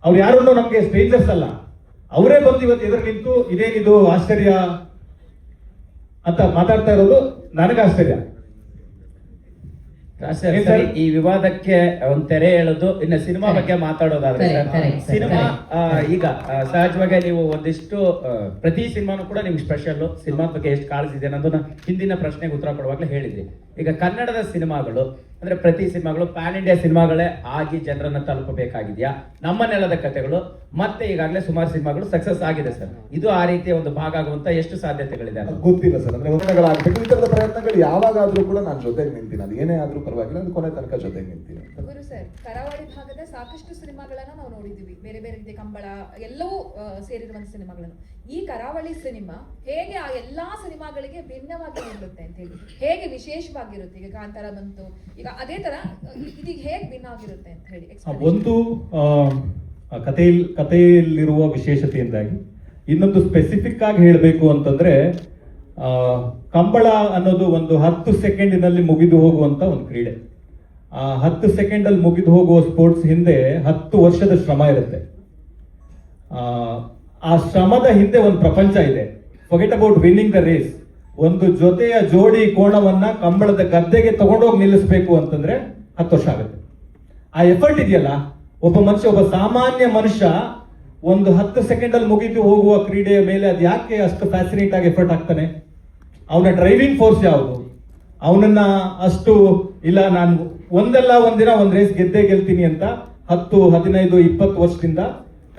ಅವ್ರು ಯಾರನ್ನೂ ನಮಗೆ ಸ್ಟ್ರೇಂಜರ್ಸ್ ಅಲ್ಲ. ಅವರೇ ಬಂದು ಇವತ್ತು ಎದುರು ನಿಂತು ಇದೇನಿದು ಆಶ್ಚರ್ಯ ಅಂತ ಮಾತಾಡ್ತಾ ಇರೋದು ನನಗೆ ಆಶ್ಚರ್ಯ. ಸರಿ, ಸರಿ, ಈ ವಿವಾದಕ್ಕೆ ಒಂದು ತೆರೆ ಎಳೆದು ಇನ್ನು ಸಿನಿಮಾ ಬಗ್ಗೆ ಮಾತಾಡೋದಾದ್ರೆ Correct, correct, sir, cinema correct. ಈಗ ಸಹಜವಾಗಿ ನೀವು ಒಂದಿಷ್ಟು ಪ್ರತಿ ಸಿನಿಮಾನು ಕೂಡ ನಿಮ್ಗೆ ಸ್ಪೆಷಲ್, ಸಿನಿಮಾ ಬಗ್ಗೆ ಎಷ್ಟು ಕಾಳಜಿ ಇದೆ ಅನ್ನೋದನ್ನ ಹಿಂದಿನ ಪ್ರಶ್ನೆಗೆ ಉತ್ತರ ಕೊಡುವಾಗಲೇ ಹೇಳಿದ್ರಿ. ಈಗ ಕನ್ನಡದ ಸಿನಿಮಾಗಳು ಅಂದ್ರೆ ಪ್ರತಿ ಸಿನಿಮಾಗಳು ಪ್ಯಾನ್ ಇಂಡಿಯಾ ಸಿನಿಮಾಗಳೇ ಆಗಿ ಜನರನ್ನ ತಲುಪಬೇಕಾಗಿದೆಯಾ? ನಮ್ಮ ನೆಲದ ಕಥೆಗಳು ಮತ್ತೆ ಈಗಾಗಲೇ ಸುಮಾರು ಸಿನಿಮಾಗಳು ಸಕ್ಸಸ್ ಆಗಿದೆ ಸರ್. ಇದು ಆ ರೀತಿಯ ಒಂದು ಭಾಗ ಆಗುವಂತ ಎಷ್ಟು ಸಾಧ್ಯತೆಗಳಿದೆ ಅಂತ ಗೊತ್ತಿಲ್ಲ ಸರ್. ಅಂದ್ರೆ ಒತ್ತಡಗಳಾಗಬೇಕು, ಈ ತರದ ಪ್ರಯತ್ನಗಳು ಯಾವಾಗಾದ್ರೂ ಕೂಡ ನಾನು ಜೊತೆಗೆ ನಿಂತೀನಿ. ಅದು ಏನೇ ಆದ್ರೂ ಪರವಾಗಿಲ್ಲ, ನಾನು ಕೊನೆ ತನಕ ಜೊತೆಗೆ ನಿಂತೀನಿ. ಗುರು ಸರ್, ಕರಾವಳಿ ಭಾಗದ ಸಾಕಷ್ಟು ಸಿನಿಮಾಗಳನ್ನ ನಾವು ನೋಡಿದ್ವಿ, ಬೇರೆ ಬೇರೆ ರೀತಿಯ ಕಂಬಳ ಎಲ್ಲವೂ ಸೇರಿರುವಂತ ಸಿನಿಮಾಗಳನ್ನು. ಈ ಕರಾವಳಿ ಸಿನಿಮಾ ಹೇಗೆ ಆ ಎಲ್ಲಾ ಸಿನಿಮಾಗಳಿಗೆ ಭಿನ್ನವಾಗಿ ನಿಲ್ಲುತ್ತೆ ಅಂತ ಹೇಳಿ, ಹೇಗೆ ವಿಶೇಷವಾಗಿರುತ್ತೆ? ಈಗ ಕಾಂತಾರ ಬಂತು, ಈಗ ಅದೇ ತರ ಇದೀಗ ಹೇಗೆ ಭಿನ್ನ ಆಗಿರುತ್ತೆ ಅಂತ ಹೇಳಿ explanation. ಒಂದು ಕಥೆಯಲ್ಲಿರುವ ವಿಶೇಷತೆಯಿಂದಾಗಿ, ಇನ್ನೊಂದು ಸ್ಪೆಸಿಫಿಕ್ ಆಗಿ ಹೇಳಬೇಕು ಅಂತಂದ್ರೆ ಕಂಬಳ ಅನ್ನೋದು ಒಂದು 10 ಸೆಕೆಂಡಿನಲ್ಲಿ ಮುಗಿದು ಹೋಗುವಂತ ಒಂದು ಕ್ರೀಡೆ. 10 ಸೆಕೆಂಡಲ್ಲಿ ಮುಗಿದು ಹೋಗುವ ಸ್ಪೋರ್ಟ್ಸ್ ಹಿಂದೆ 10 ವರ್ಷದ ಶ್ರಮ ಇರುತ್ತೆ. ಆ ಶ್ರಮದ ಹಿಂದೆ ಒಂದು ಪ್ರಪಂಚ ಇದೆ. Forget about winning the race. ಒಂದು ಜೊತೆಯ ಜೋಡಿ ಕೋಣವನ್ನ ಕಂಬಳದ ಗದ್ದೆಗೆ ತಗೊಂಡೋಗಿ ನಿಲ್ಲಿಸಬೇಕು ಅಂತಂದ್ರೆ 10 ವರ್ಷ ಆಗುತ್ತೆ. ಆ ಎಫರ್ಟ್ ಇದೆಯಲ್ಲ, ಒಬ್ಬ ಮನುಷ್ಯ, ಒಬ್ಬ ಸಾಮಾನ್ಯ ಮನುಷ್ಯ ಒಂದು 10 ಸೆಕೆಂಡಲ್ಲಿ ಮುಗಿದು ಹೋಗುವ ಕ್ರೀಡೆಯ ಮೇಲೆ ಅದು ಯಾಕೆ ಅಷ್ಟು ಫ್ಯಾಸಿನೇಟ್ ಆಗಿ ಎಫರ್ಟ್ ಆಗ್ತಾನೆ? ಅವನ ಡ್ರೈವಿಂಗ್ ಫೋರ್ಸ್ ಯಾವುದು? ಅವನನ್ನ ಅಷ್ಟು ಇಲ್ಲ ನಾನು ಒಂದಲ್ಲ ಒಂದಿನ ಒಂದು ರೇಸ್ ಗೆಲ್ತೀನಿ ಅಂತ 10, 15, 20 ವರ್ಷದಿಂದ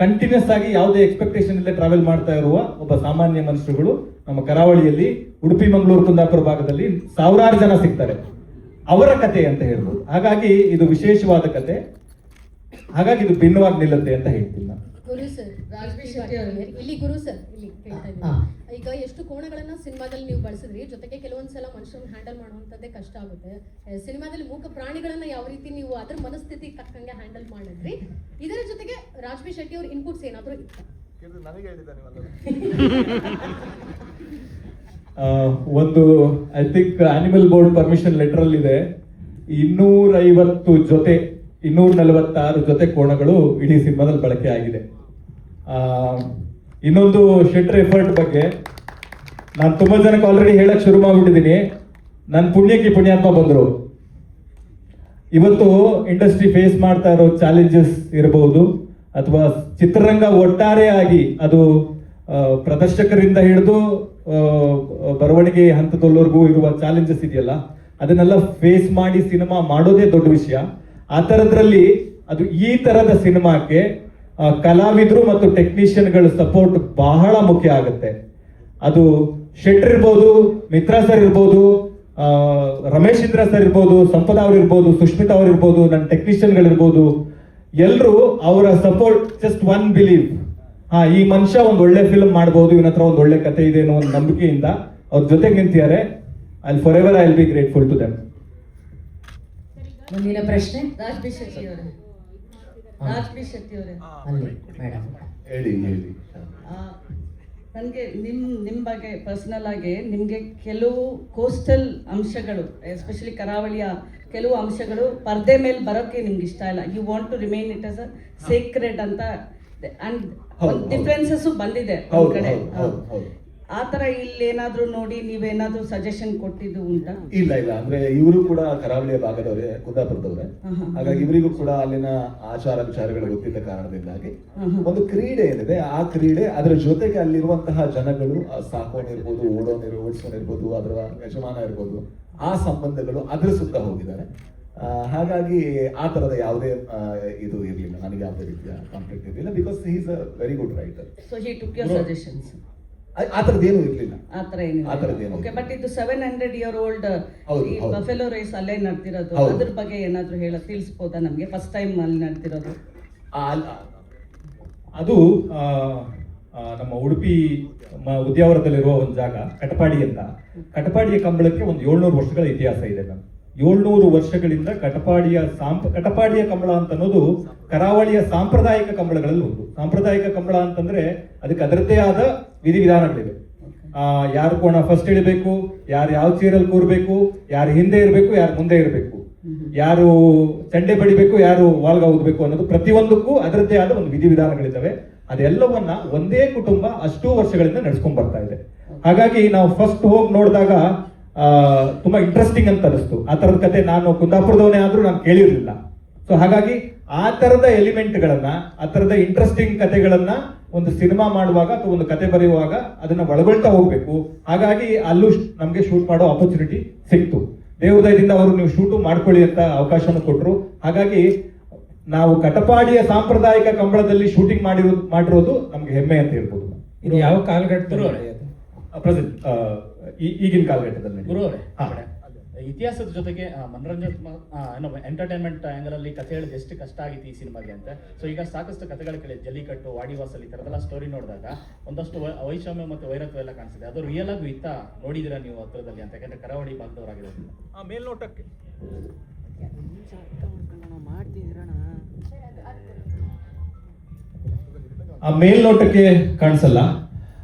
ಕಂಟಿನ್ಯೂಸ್ ಆಗಿ ಯಾವುದೇ ಎಕ್ಸ್ಪೆಕ್ಟೇಷನ್ ಇಲ್ಲದೆ ಟ್ರಾವೆಲ್ ಮಾಡ್ತಾ ಇರುವ ಒಬ್ಬ ಸಾಮಾನ್ಯ ಮನುಷ್ಯರುಗಳು ನಮ್ಮ ಕರಾವಳಿಯಲ್ಲಿ, ಉಡುಪಿ, ಮಂಗಳೂರು, ಕುಂದಾಪುರ ಭಾಗದಲ್ಲಿ ಸಾವಿರಾರು ಜನ ಸಿಗ್ತಾರೆ. ಅವರ ಕತೆ ಅಂತ ಹೇಳ್ಬೋದು. ಹಾಗಾಗಿ ಇದು ವಿಶೇಷವಾದ ಕತೆ, ಹಾಗಾಗಿ ಇದು ಭಿನ್ನವಾಗಿ ನಿಲ್ಲುತ್ತೆ ಅಂತ ಹೇಳ್ತೀನಿ ನಾನು. ಗುರು ಸರ್, ರಾಜ್ಬಿ ಶೆಟ್ಟಿ ಅವರಿಗೆ ಇಲ್ಲಿ ಗುರು ಸರ್ ಇಲ್ಲಿ ಕೇಳ್ತಾ ಇದ್ದೀನಿ. ಈಗ ಎಷ್ಟು ಕೋಣಗಳನ್ನ ಸಿನಿಮಾದಲ್ಲಿ ನೀವು ಬಳಸಿದ್ರಿ, ಜೊತೆಗೆ ಕೆಲವೊಂದ್ಸಲ ಮನುಷ್ಯರನ್ನ ಹ್ಯಾಂಡಲ್ ಮಾಡುವಂಥದ್ದೇ ಕಷ್ಟ ಆಗುತ್ತೆ. ಸಿನಿಮಾದಲ್ಲಿ ಮೂಕ ಪ್ರಾಣಿಗಳನ್ನ ಯಾವ ರೀತಿ ನೀವು ಅದ್ರ ಮನಸ್ಥಿತಿ ತಕ್ಕಂಗೆ ಹ್ಯಾಂಡಲ್ ಮಾಡಿದ್ರಿ? ಇದರ ಜೊತೆಗೆ ರಾಜ್ಬಿ ಶೆಟ್ಟಿ ಅವ್ರ ಇನ್ಪುಟ್ಸ್ ಏನಾದರೂ ಇತ್ತ? ಒಂದು I think animal board permission letter ಅಲ್ಲಿ ಇದೆ 250 ಜೊತೆ 246 ಜೊತೆ ಕೋಣಗಳು ಇಡೀ ಸಿನಿಮಾದಲ್ಲಿ ಬಳಕೆ ಆಗಿದೆ. ಇನ್ನೊಂದು ಶೆಟ್ರ್ ಎಫರ್ಟ್ ಬಗ್ಗೆ ನಾನು ತುಂಬಾ ಜನಕ್ಕೆ ಆಲ್ರೆಡಿ ಹೇಳಕ್ ಶುರು ಮಾಡ್ಬಿಟ್ಟಿದ್ದೀನಿ. ನನ್ನ ಪುಣ್ಯಕ್ಕೆ ಪುಣ್ಯಾತ್ಮ ಬಂದ್ರು. ಇವತ್ತು ಇಂಡಸ್ಟ್ರಿ ಫೇಸ್ ಮಾಡ್ತಾ ಇರೋ ಚಾಲೆಂಜಸ್ ಇರಬಹುದು, ಅಥವಾ ಚಿತ್ರರಂಗ ಒಟ್ಟಾರೆ ಆಗಿ ಅದು ಪ್ರದರ್ಶಕರಿಂದ ಹಿಡಿದು ಬರವಣಿಗೆ ಹಂತದವರೆಗೂ ಇರುವ ಚಾಲೆಂಜಸ್ ಇದೆಯಲ್ಲ, ಅದನ್ನೆಲ್ಲ ಫೇಸ್ ಮಾಡಿ ಸಿನಿಮಾ ಮಾಡೋದೇ ದೊಡ್ಡ ವಿಷಯ. ಆ ಥರದ್ರಲ್ಲಿ ಅದು ಈ ತರದ ಸಿನಿಮಾಕ್ಕೆ ಕಲಾವಿದರು ಮತ್ತು ಟೆಕ್ನಿಷಿಯನ್ಗಳ ಸಪೋರ್ಟ್ ಬಹಳ ಮುಖ್ಯ ಆಗುತ್ತೆ. ಅದು ಶೆಟ್ರ್ ಇರ್ಬೋದು, ಮಿತ್ರಾ ಸರ್ ಇರ್ಬೋದು, ರಮೇಶ್ ಇಂದ್ರ ಸರ್ ಇರ್ಬೋದು, ಸಂಪದ ಅವ್ರು ಇರ್ಬೋದು, ಸುಷ್ಮಿತಾ ಅವ್ರು ಇರ್ಬೋದು, ನನ್ನ ಟೆಕ್ನಿಷಿಯನ್ಗಳಿರ್ಬೋದು, ಎಲ್ಲರೂ ಅವರ ಸಪೋರ್ಟ್, ಜಸ್ಟ್ ಒನ್ ಬಿಲೀವ್, ಈ ಮನುಷ್ಯ ಒಂದು ಒಳ್ಳೆ ಫಿಲ್ಮ್ ಮಾಡ್ಬೋದು, ಇವನ ಹತ್ರ ಒಂದು ಒಳ್ಳೆ ಕತೆ ಇದೆ ಅನ್ನೋ ಒಂದು ನಂಬಿಕೆಯಿಂದ ಅವ್ರ ಜೊತೆಗೆ ನಿಂತಿದ್ದಾರೆ. Forever I will be grateful to them. ಮುಂದಿನ ಪ್ರಶ್ನೆ ರಾಜ್ಬಿ ಶೆಟ್ಟಿ ಅವರೇ, ರಾಜ್ಬಿ ಶೆಟ್ಟಿ ಅವರೇ, ಅಲ್ಲಿ ಮೇಡಮ್. ಹೇಳಿ. ನನಗೆ ನಿಮ್ಮ ಬಗ್ಗೆ ಪರ್ಸನಲ್ ಆಗಿ ನಿಮಗೆ ಕೆಲವು ಕೋಸ್ಟಲ್ ಅಂಶಗಳು, ಎಸ್ಪೆಷಲಿ ಕರಾವಳಿಯ ಕೆಲವು ಅಂಶಗಳು ಪರ್ದೆ ಮೇಲೆ ಬರೋಕ್ಕೆ ನಿಮ್ಗೆ ಇಷ್ಟ ಇಲ್ಲ. You want to remain it as a secret ಅಂತ, ಅಂಡ್ ಡಿಫ್ರೆನ್ಸಸ್ ಬಂದಿದೆ ಒಂದ್ ಕಡೆ. ಆ ತರ ಇಲ್ಲೇನಾದ್ರೂ ನೋಡಿ ನೀವೇನಾದ್ರೂ ಸಜೆಷನ್ ಕೊಟ್ಟಿದ್ದು ಉಂಟಾ? ಇಲ್ಲ, ಅಂದ್ರೆ ಇವರು ಕೂಡ ಕರಾವಳಿಯ ಭಾಗದವರೇ, ಕುಂದಾಪುರದವರೇ. ಹಾಗಾಗಿ ಇವರಿಗೂ ಕೂಡ ಅಲ್ಲಿನ ಆಚಾರ ವಿಚಾರಗಳು ಗೊತ್ತಿದ್ದ ಕಾರಣದಿಂದಾಗಿ ಒಂದು ಕ್ರೀಡೆ ಏನಿದೆ, ಆ ಕ್ರೀಡೆ ಅದರ ಜೊತೆಗೆ ಅಲ್ಲಿರುವಂತಹ ಜನಗಳು, ಸಾಕೋನ್ ಇರ್ಬೋದು, ಓಡ್ಸೋನ್ ಇರ್ಬೋದು, ಅದರ ಯಜಮಾನ ಇರ್ಬೋದು, ಆ ಸಂಬಂಧಗಳು ಅದ್ರ ಸುತ್ತ ಹೋಗಿದ್ದಾರೆ. ಹಾಗಾಗಿ ಆ ತರದ ಯಾವುದೇ ಇದು ಇರಲಿಲ್ಲ, ನನಗೆ ಯಾವುದೇ ರೀತಿಯ ಕಾನ್ಫ್ಲಿಕ್ಟ್ ಇರಲಿಲ್ಲ. Because he is a very good writer. So he took your suggestions. ಆ ಥರದ್ದೇನು ಇರಲಿಲ್ಲ. ಆ ಥರ ಏನಿಲ್ಲ. ಆ ಥರದ್ದೇನು ಓಕೆ, ಬಟ್ ಇದು 700-year-old ಹೌದು, ಈ ಹೌದು. ಬಫೆಲೋ ರೇಸ್ ಅಲ್ಲೇ ನಡೆದಿರೋದು, ಹೌದು. ಅದ್ರ ಬಗ್ಗೆ ಏನಾದರೂ ತಿಳಿಸ್ಬೋದಾ ನಮಗೆ? ಫಸ್ಟ್ ಟೈಮ್ ಅಲ್ಲಿ ನಡೆದಿರೋದು ಅದು ನಮ್ಮ ಉಡುಪಿ ಉದ್ಯಾವರದಲ್ಲಿರುವ ಒಂದು ಜಾಗ ಕಟಪಾಡಿ ಅಂತ. ಕಟಪಾಡಿಯ ಕಂಬಳಕ್ಕೆ ಒಂದು 700 ವರ್ಷಗಳ ಇತಿಹಾಸ ಇದೆ ಮ್ಯಾಮ್. 700 ವರ್ಷಗಳಿಂದ ಕಟಪಾಡಿಯ ಕಂಬಳ ಅಂತ ಅನ್ನೋದು ಕರಾವಳಿಯ ಸಾಂಪ್ರದಾಯಿಕ ಕಂಬಳಗಳಲ್ಲಿ ಒಂದು. ಸಾಂಪ್ರದಾಯಿಕ ಕಂಬಳ ಅಂತಂದ್ರೆ ಅದಕ್ಕೆ ಅದರದ್ದೇ ಆದ ವಿಧಿವಿಧಾನಗಳಿವೆ. ಯಾರು ಕೋಣ ಫಸ್ಟ್ ಇಡಬೇಕು, ಯಾರು ಯಾವ ಚೀರಲ್ಲಿ ಕೂರ್ಬೇಕು, ಯಾರು ಹಿಂದೆ ಇರಬೇಕು, ಯಾರು ಮುಂದೆ ಇರಬೇಕು, ಯಾರು ಚಂಡೆ ಬಡಿಬೇಕು, ಯಾರು ವಾಲ್ಗ ಊದಬೇಕು ಅನ್ನೋದು ಪ್ರತಿಯೊಂದಕ್ಕೂ ಅದರದ್ದೇ ಆದ ಒಂದು ವಿಧಿವಿಧಾನಗಳಿದ್ದಾವೆ. ಅದೆಲ್ಲವನ್ನ ಒಂದೇ ಕುಟುಂಬ ಅಷ್ಟೂ ವರ್ಷಗಳಿಂದ ನಡೆಸ್ಕೊಂಡ್ ಬರ್ತಾ ಇದೆ. ಹಾಗಾಗಿ ನಾವು ಫಸ್ಟ್ ಹೋಗಿ ನೋಡಿದಾಗ ತುಂಬಾ ಇಂಟ್ರೆಸ್ಟಿಂಗ್ ಅಂತ ಅನಿಸ್ತು. ಆ ತರದ ಕತೆ ನಾನು ಕುಂದಾಪುರದವನೇ ಆದ್ರೂ ನಾನು ಕೇಳಿರ್ಲಿಲ್ಲ. ಸೊ ಹಾಗಾಗಿ ಆ ತರದ ಎಲಿಮೆಂಟ್ಗಳನ್ನ, ಆ ತರದ ಇಂಟ್ರೆಸ್ಟಿಂಗ್ ಕತೆಗಳನ್ನ ಒಂದು ಸಿನಿಮಾ ಮಾಡುವಾಗ ಅಥವಾ ಒಂದು ಕತೆ ಬರೆಯುವಾಗ ಅದನ್ನ ಒಳಗೊಳ್ತಾ ಹೋಗ್ಬೇಕು. ಹಾಗಾಗಿ ಅಲ್ಲೂ ನಮ್ಗೆ ಶೂಟ್ ಮಾಡೋ ಆಪರ್ಚುನಿಟಿ ಸಿಕ್ತು. ದೇವದಯದಿಂದ ಅವರು ನೀವು ಶೂಟು ಮಾಡ್ಕೊಳ್ಳಿ ಅಂತ ಅವಕಾಶವನ್ನು ಕೊಟ್ಟರು. ಹಾಗಾಗಿ ನಾವು ಕಟಪಾಡಿಯ ಸಾಂಪ್ರದಾಯಿಕ ಕಂಬಳದಲ್ಲಿ ಶೂಟಿಂಗ್ ಮಾಡಿರೋದು ನಮ್ಗೆ ಹೆಮ್ಮೆ ಅಂತ ಹೇಳ್ಬೋದು. ಇದು ಯಾವ ಕಾಲಘಟ್ಟದಲ್ಲಿ? ಪ್ರೆಸೆಂಟ್ ಈಗಿನ ಕಾಲಘಟ್ಟದಲ್ಲಿ. ಗುರುವರೇ, ಇತಿಹಾಸದ ಜೊತೆಗೆ ಎಂಟರ್ಟೈನ್ಮೆಂಟ್ ಆಂಗಲ್ ಅಲ್ಲಿ ಕಥೆ ಹೇಳೋದು ಎಷ್ಟು ಕಷ್ಟ ಆಗಿತ್ತು ಈ ಸಿನಿಮಾಗೆ ಅಂತ. ಸೊ ಈಗ ಸಾಕಷ್ಟು ಕಥೆಗಳು ಕೇಳಿ, ಜಲ್ಲಿಕಟ್ಟು, ವಾಡಿವಾಸಲ್ ಈ ಥರದೆಲ್ಲ ಸ್ಟೋರಿ ನೋಡಿದಾಗ ಒಂದಷ್ಟು ವೈಷಮ್ಯ ಮತ್ತು ವೈರತ್ವ ಎಲ್ಲ ಕಾಣಿಸಿದೆ. ಅದು ರಿಯಲ್ ಆಗಿ ಇತ್ತ ನೋಡಿದಿರಾ ನೀವು ಹತ್ರದಲ್ಲಿ ಅಂತ? ಯಾಕಂದ್ರೆ ಕರಾವಳಿ ಭಾಗದವರಾಗಿರೋದ್ರಿಂದ ಮೇಲ್ನೋಟಕ್ಕೆ ಮೇಲ್ನೋಟಕ್ಕೆ ಕಾಣಿಸಲ್ಲ.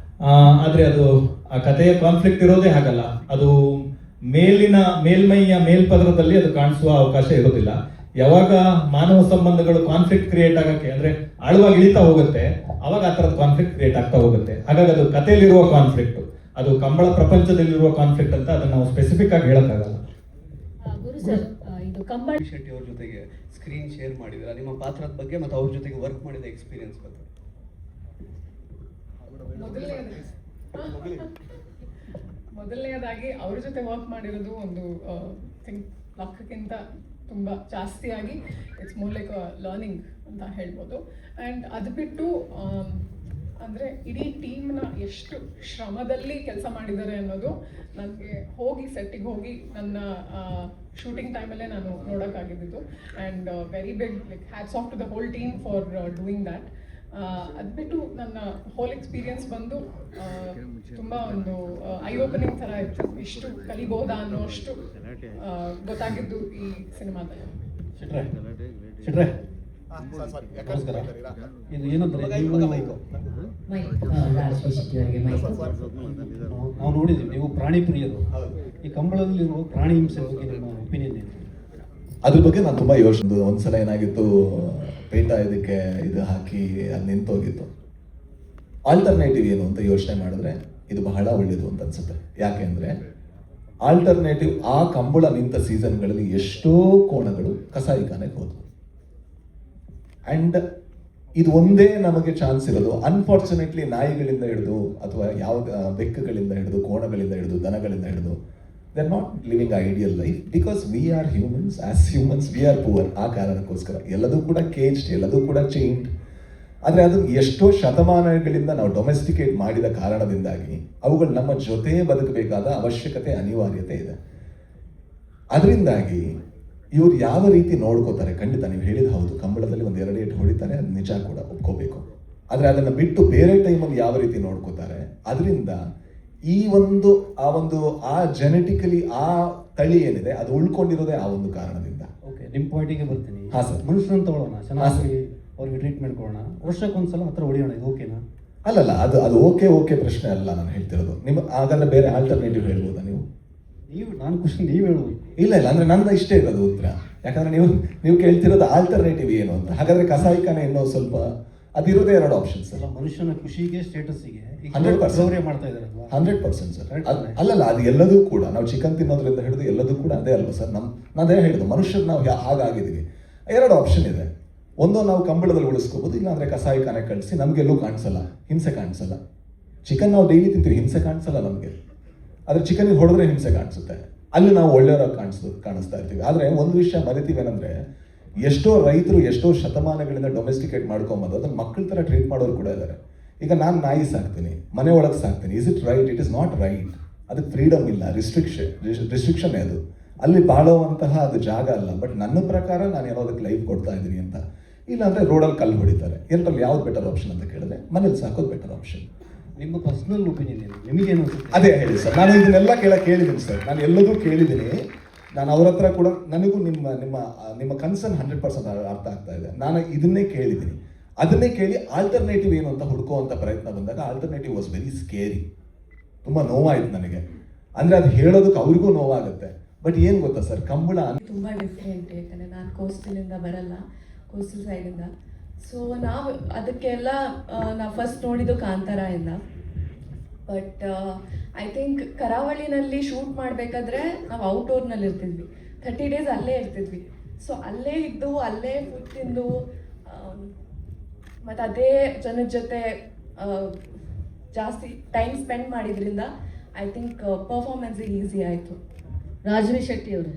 ಆದ್ರೆ ಅದು ಆ ಕಥೆಯ ಕಾನ್ಫ್ಲಿಕ್ಟ್ ಇರೋದೇ ಹಾಗಲ್ಲ. ಅದು ಮೇಲ್ಮೈಯ ಮೇಲ್ಪದರದಲ್ಲಿ ಅದು ಕಾಣಿಸುವ ಅವಕಾಶ ಇರೋದಿಲ್ಲ. ಯಾವಾಗ ಮಾನವ ಸಂಬಂಧಗಳು ಕಾನ್ಫ್ಲಿಕ್ಟ್ ಕ್ರಿಯೇಟ್ ಆಗಕ್ಕೆ ಅಂದ್ರೆ ಆಳವಾಗಿ ಇಳಿತಾ ಹೋಗುತ್ತೆ, ಅವಾಗ ಆ ತರದ ಕಾನ್ಫ್ಲಿಕ್ಟ್ ಕ್ರಿಯೇಟ್ ಆಗ್ತಾ ಹೋಗುತ್ತೆ. ಹಾಗಾಗಿ ಅದು ಕಥೆಯಲ್ಲಿರುವ ಕಾನ್ಫ್ಲಿಕ್ಟ್, ಅದು ಕಂಬಳ ಪ್ರಪಂಚದಲ್ಲಿರುವ ಕಾನ್ಫ್ಲಿಕ್ಟ್ ಅಂತ ಅದನ್ನ ನಾವು ಸ್ಪೆಸಿಫಿಕ್ ಆಗಿ ಹೇಳಕ್ಕಾಗಲ್ಲ. ಗುರು ಸರ್, ಇದು ಕಂಬಳ ಶೆಟ್ಟಿ ಅವ್ರ ಜೊತೆಗೆ ಸ್ಕ್ರೀನ್ ಶೇರ್ ಮಾಡಿದ್ರ, ನಿಮ್ಮ ಪಾತ್ರದ ಬಗ್ಗೆ ಮತ್ತು ಅವ್ರ ಜೊತೆಗೆ ವರ್ಕ್ ಮಾಡಿದ ಎಕ್ಸ್ಪೀರಿಯನ್ಸ್ ಬಗ್ಗೆ. ಮೊದಲನೇದಾಗಿ ಅವ್ರ ಜೊತೆ ವರ್ಕ್ ಮಾಡಿರೋದು ಒಂದು ಲಕ್ಕಿಂತ ತುಂಬ ಜಾಸ್ತಿಯಾಗಿ ಇಟ್ಸ್ ಮೋರ್ ಲೈಕ್ ಲರ್ನಿಂಗ್ ಅಂತ ಹೇಳ್ಬೋದು. ಆ್ಯಂಡ್ ಅದು ಬಿಟ್ಟು ಅಂದರೆ ಇಡೀ ಟೀಮ್ನ ಎಷ್ಟು ಶ್ರಮದಲ್ಲಿ ಕೆಲಸ ಮಾಡಿದ್ದಾರೆ ಅನ್ನೋದು ನನಗೆ ಹೋಗಿ ಸೆಟ್ಟಿಗೆ ಹೋಗಿ ನನ್ನ ಶೂಟಿಂಗ್ ಟೈಮಲ್ಲೇ ನಾನು ನೋಡೋಕ್ಕಾಗಿದ್ದು. And very big like hats off to the whole team for doing that. ಅದು ಬಿಟ್ಟು ನನ್ನ ಹೋಲ್ ಎಕ್ಸ್ಪೀರಿಯನ್ಸ್ ಬಂದು ತುಂಬ ಒಂದು ಐ ಓಪನಿಂಗ್ ಥರ ಇತ್ತು. ಇಷ್ಟು ಕಲಿಬಹುದಾ ಅನ್ನೋ ಅಷ್ಟು ಗೊತ್ತಾಗಿದ್ದು ಈ ಸಿನಿಮಾದಲ್ಲಿ. ಇದು ಏನಂದ್ರೆ ನಾವು ನೋಡಿದ್ವಿ, ನೀವು ಪ್ರಾಣಿ ಪ್ರಿಯರು. ಈ ಕಂಬಳದಲ್ಲಿರುವ ಪ್ರಾಣಿ ಹಿಂಸೆ ಬಗ್ಗೆ ನಿಮ್ಮ ಒಪಿನಿಯನ್ ಏನು? ಅದ್ರ ಬಗ್ಗೆ ನಾನು ತುಂಬ ಯೋಚನೆ. ಒಂದ್ಸಲ ಏನಾಗಿತ್ತು, ಪೇಟ ಇದಕ್ಕೆ ಇದು ಹಾಕಿ ಅಲ್ಲಿ ನಿಂತೋಗಿತ್ತು. ಆಲ್ಟರ್ನೇಟಿವ್ ಏನು ಅಂತ ಯೋಚನೆ ಮಾಡಿದ್ರೆ ಇದು ಬಹಳ ಒಳ್ಳೇದು ಅಂತ ಅನ್ಸುತ್ತೆ. ಯಾಕೆ ಅಂದರೆ ಆಲ್ಟರ್ನೇಟಿವ್ ಆ ಕಂಬಳ ನಿಂತ ಸೀಸನ್ಗಳಲ್ಲಿ ಎಷ್ಟೋ ಕೋಣಗಳು ಕಸಾಯಿಖಾನೆಗೆ ಹೋದವು. ಆ್ಯಂಡ್ ಇದು ಒಂದೇ ನಮಗೆ ಚಾನ್ಸ್ ಇರೋದು. ಅನ್ಫಾರ್ಚುನೇಟ್ಲಿ ನಾಯಿಗಳಿಂದ ಹಿಡಿದು ಅಥವಾ ಯಾವ ಬೆಕ್ಕುಗಳಿಂದ ಹಿಡಿದು, ಕೋಣಗಳಿಂದ ಹಿಡಿದು, ದನಗಳಿಂದ ಹಿಡಿದು they are not living ideal life because we are humans. As humans we are poor. ಆ ಕಾರಣಕ್ಕೋಸ್ಕರ ಎಲ್ಲದೂ ಕೂಡ ಕೇಜ್ಡ್, ಎಲ್ಲದೂ ಕೂಡ ಚೈನ್ಡ್. ಆದರೆ ಅದು ಎಷ್ಟೋ ಶತಮಾನಗಳಿಂದ ನಾವು ಡೊಮೆಸ್ಟಿಕೇಟ್ ಮಾಡಿದ ಕಾರಣದಿಂದಾಗಿ ಅವುಗಳು ನಮ್ಮ ಜೊತೆ ಬದುಕಬೇಕಾದ ಅವಶ್ಯಕತೆ, ಅನಿವಾರ್ಯತೆ ಇದೆ. ಅದರಿಂದಾಗಿ ಇವ್ರು ಯಾವ ರೀತಿ ನೋಡ್ಕೋತಾರೆ, ಖಂಡಿತ ನೀವು ಹೇಳಿದ ಹೌದು, ಕಂಬಳದಲ್ಲಿ ಒಂದು 2 ಏಟು ಹೊಡಿತಾರೆ, ಅದು ನಿಜ ಕೂಡ ಒಪ್ಕೋಬೇಕು. ಆದರೆ ಅದನ್ನು ಬಿಟ್ಟು ಬೇರೆ ಟೈಮಲ್ಲಿ ಯಾವ ರೀತಿ ನೋಡ್ಕೋತಾರೆ, ಅದರಿಂದ ಈ ಒಂದು ಆ ಜೆನೆಟಿಕಲಿ ಆ ತಳಿ ಏನಿದೆ ಅದು ಉಳ್ಕೊಂಡಿರೋದೇ ಆ ಒಂದು ಕಾರಣದಿಂದ. ಓಕೆ, ನಿಮ್ಮ ಪಾಯಿಂಟಿಗೆ ಬರ್ತೀನಿ. ಹಾಂ ಸರ್. ಮನುಷ್ಯರನ್ನು ತಗೊಳ್ಳೋಣ, ಚೆನ್ನಾಗಿ ಅವ್ರಿಗೆ ಟ್ರೀಟ್ಮೆಂಟ್ ಕೊಡೋಣ, ವರ್ಷಕ್ಕೊಂದ್ಸಲ ಹತ್ರ ಹೊಡಿಯೋಣ, ಇದು ಓಕೆನಾ? ಅಲ್ಲಲ್ಲ, ಅದು ಓಕೆ ಪ್ರಶ್ನೆ ಅಲ್ಲ ನಾನು ಹೇಳ್ತಿರೋದು. ಹಾಗಾದ್ರೆ ಬೇರೆ ಆಲ್ಟರ್ನೇಟಿವ್ ಹೇಳ್ಬೋದಾ ನೀವು? ನಾನು ಕ್ವಶನ್ ನೀವು ಹೇಳುವುದು. ಇಲ್ಲ ಅಂದ್ರೆ ನನ್ನ ಇಷ್ಟೇ ಇರೋದು ಉತ್ತರ. ಯಾಕಂದ್ರೆ ನೀವು ಕೇಳ್ತಿರೋದು ಆಲ್ಟರ್ನೇಟಿವ್ ಏನು ಅಂತ. ಹಾಗಾದ್ರೆ ಕಸಾಯಿಖಾನೆ ಇನ್ನೂ ಸ್ವಲ್ಪ ಅದಿರೋದೇ 2 ಆಪ್ಷನ್ಸ್ ಅಲ್ಲ. ಮನುಷ್ಯನ ಖುಷಿಗೆ, ಸ್ಟೇಟಸ್ಗೆ 100% ಮಾಡ್ತಾ ಇದ್ದಾರೆ 100% ಸರ್. ಅಲ್ಲಲ್ಲ, ಅದು ಎಲ್ಲದೂ ಕೂಡ ನಾವು ಚಿಕನ್ ತಿನ್ನೋದ್ರಿಂದ ಹಿಡಿದು ಎಲ್ಲದೂ ಕೂಡ ಅದೇ ಅಲ್ವಾ ಸರ್. ನಾನೇ ಹೇಳಿದ್ದು ಮನುಷ್ಯರು ನಾವು ಹಾಗಾಗಿದ್ದೀವಿ. 2 ಆಪ್ಷನ್ ಇದೆ. ಒಂದು ನಾವು ಕಂಬಳದಲ್ಲಿ ಉಳಿಸ್ಕೋಬಹುದು, ಇಲ್ಲಾಂದ್ರೆ ಕಸಾಯಿಖಾನೆ ಕಳಿಸಿ ನಮಗೆಲ್ಲೂ ಕಾಣಿಸಲ್ಲ, ಹಿಂಸೆ ಕಾಣಿಸಲ್ಲ. ಚಿಕನ್ ನಾವು ಡೈಲಿ ತಿಂತೀವಿ, ಹಿಂಸೆ ಕಾಣಿಸಲ್ಲ ನಮಗೆ. ಆದರೆ ಚಿಕನಿಗೆ ಹೊಡೆದ್ರೆ ಹಿಂಸೆ ಕಾಣಿಸುತ್ತೆ. ಅಲ್ಲಿ ನಾವು ಒಳ್ಳೆಯವರಾಗಿ ಕಾಣಿಸ್ತಾ ಇರ್ತೀವಿ. ಆದರೆ ಒಂದು ವಿಷಯ ಮರಿತೀವೇನಂದ್ರೆ, ಎಷ್ಟೋ ರೈತರು ಎಷ್ಟೋ ಶತಮಾನಗಳಿಂದ ಡೊಮೆಸ್ಟಿಕೇಟ್ ಮಾಡ್ಕೊಂಬಂದು ಅದನ್ನು ಮಕ್ಕಳ ಥರ ಟ್ರೀಟ್ ಮಾಡೋರು ಕೂಡ ಇದ್ದಾರೆ. ಈಗ ನಾನು ನಾಯಿ ಸಾಕ್ತೀನಿ, ಮನೆ ಒಳಗೆ ಸಾಕ್ತೀನಿ, is it right? It is not right. ಅದಕ್ಕೆ ಫ್ರೀಡಮ್ ಇಲ್ಲ, ರಿಸ್ಟ್ರಿಕ್ಷನ್ ಅದು. ಅಲ್ಲಿ ಬಾಳುವಂತಹ ಅದು ಜಾಗ ಅಲ್ಲ. ಬಟ್ ನನ್ನ ಪ್ರಕಾರ ನಾನು ಏನೋ ಅದಕ್ಕೆ ಲೈಫ್ ಕೊಡ್ತಾ ಇದ್ದೀನಿ ಅಂತ. ಇಲ್ಲಾಂದರೆ ರೋಡಲ್ಲಿ ಕಲ್ಲು ಹೊಡಿತಾರೆ. ಎರಡರಲ್ಲಿ ಯಾವ್ದು ಬೆಟರ್ ಆಪ್ಷನ್ ಅಂತ ಕೇಳಿದ್ರೆ ಮನೇಲಿ ಸಾಕೋದು ಬೆಟರ್ ಆಪ್ಷನ್. ನಿಮ್ಮ ಪರ್ಸನಲ್ ಒಪಿನಿಯನ್ ಏನು, ನಿಮಗೇನು ಅನ್ಸುತ್ತೆ? ಅದೇ ಹೇಳಿ ಸರ್, ನಾನು ಇದನ್ನೆಲ್ಲ ಕೇಳಿದ್ದೀನಿ ಸರ್, ನಾನು ಎಲ್ಲದೂ ಕೇಳಿದ್ದೀನಿ. ನಾನು ಅವ್ರ ಹತ್ರ ಕೂಡ ನನಗೂ ನಿಮ್ಮ ಕನ್ಸರ್ನ್ 100% ಅರ್ಥ ಆಗ್ತಾ ಇದೆ. ನಾನು ಇದನ್ನೇ ಕೇಳಿದ್ದೀನಿ. ಅದನ್ನೇ ಕೇಳಿ ಆಲ್ಟರ್ನೇಟಿವ್ ಏನು ಅಂತ ಹುಡುಕುವಂಥ ಪ್ರಯತ್ನ ಬಂದಾಗ ಆಲ್ಟರ್ನೇಟಿವ್ ವಾಸ್ ವೆರಿ ಸ್ಕೇರಿ. ತುಂಬ ನೋವಾಯ್ತು ನನಗೆ. ಅಂದರೆ ಅದು ಹೇಳೋದಕ್ಕೆ ಅವ್ರಿಗೂ ನೋವಾಗುತ್ತೆ. ಬಟ್ ಏನು ಗೊತ್ತಾ ಸರ್, ಕಂಬಳ ತುಂಬ ಡಿಫ್ರೆಂಟ್. ಯಾಕಂದರೆ ನಾನು ಕೋಸ್ಟಲಿಂದ ಬರಲ್ಲ, ಕೋಸ್ಟಲ್ ಸೈಡಿಂದ. ಸೊ ನಾವು ಅದಕ್ಕೆಲ್ಲ ನಾವು ಫಸ್ಟ್ ನೋಡಿದ್ದು ಕಾಂತಾರದಿಂದ. ಬಟ್ ಐ ಥಿಂಕ್ ಕರಾವಳಿನಲ್ಲಿ ಶೂಟ್ ಮಾಡಬೇಕಾದ್ರೆ ನಾವು ಔಟ್ಡೋರ್ನಲ್ಲಿ ಇರ್ತಿದ್ವಿ, 30 days ಅಲ್ಲೇ ಇರ್ತಿದ್ವಿ. ಸೊ ಅಲ್ಲೇ ಇದ್ದು ಅಲ್ಲೇ ಫುಡ್ ತಿಂದು ಮತ್ತು ಅದೇ ಜನದ ಜೊತೆ ಜಾಸ್ತಿ ಟೈಮ್ ಸ್ಪೆಂಡ್ ಮಾಡಿದ್ರಿಂದ ಐ ಥಿಂಕ್ ಪರ್ಫಾರ್ಮೆನ್ಸ್ ಈಸಿ ಆಯಿತು. ರಾಜ್ವಿ ಶೆಟ್ಟಿ ಅವರೇ,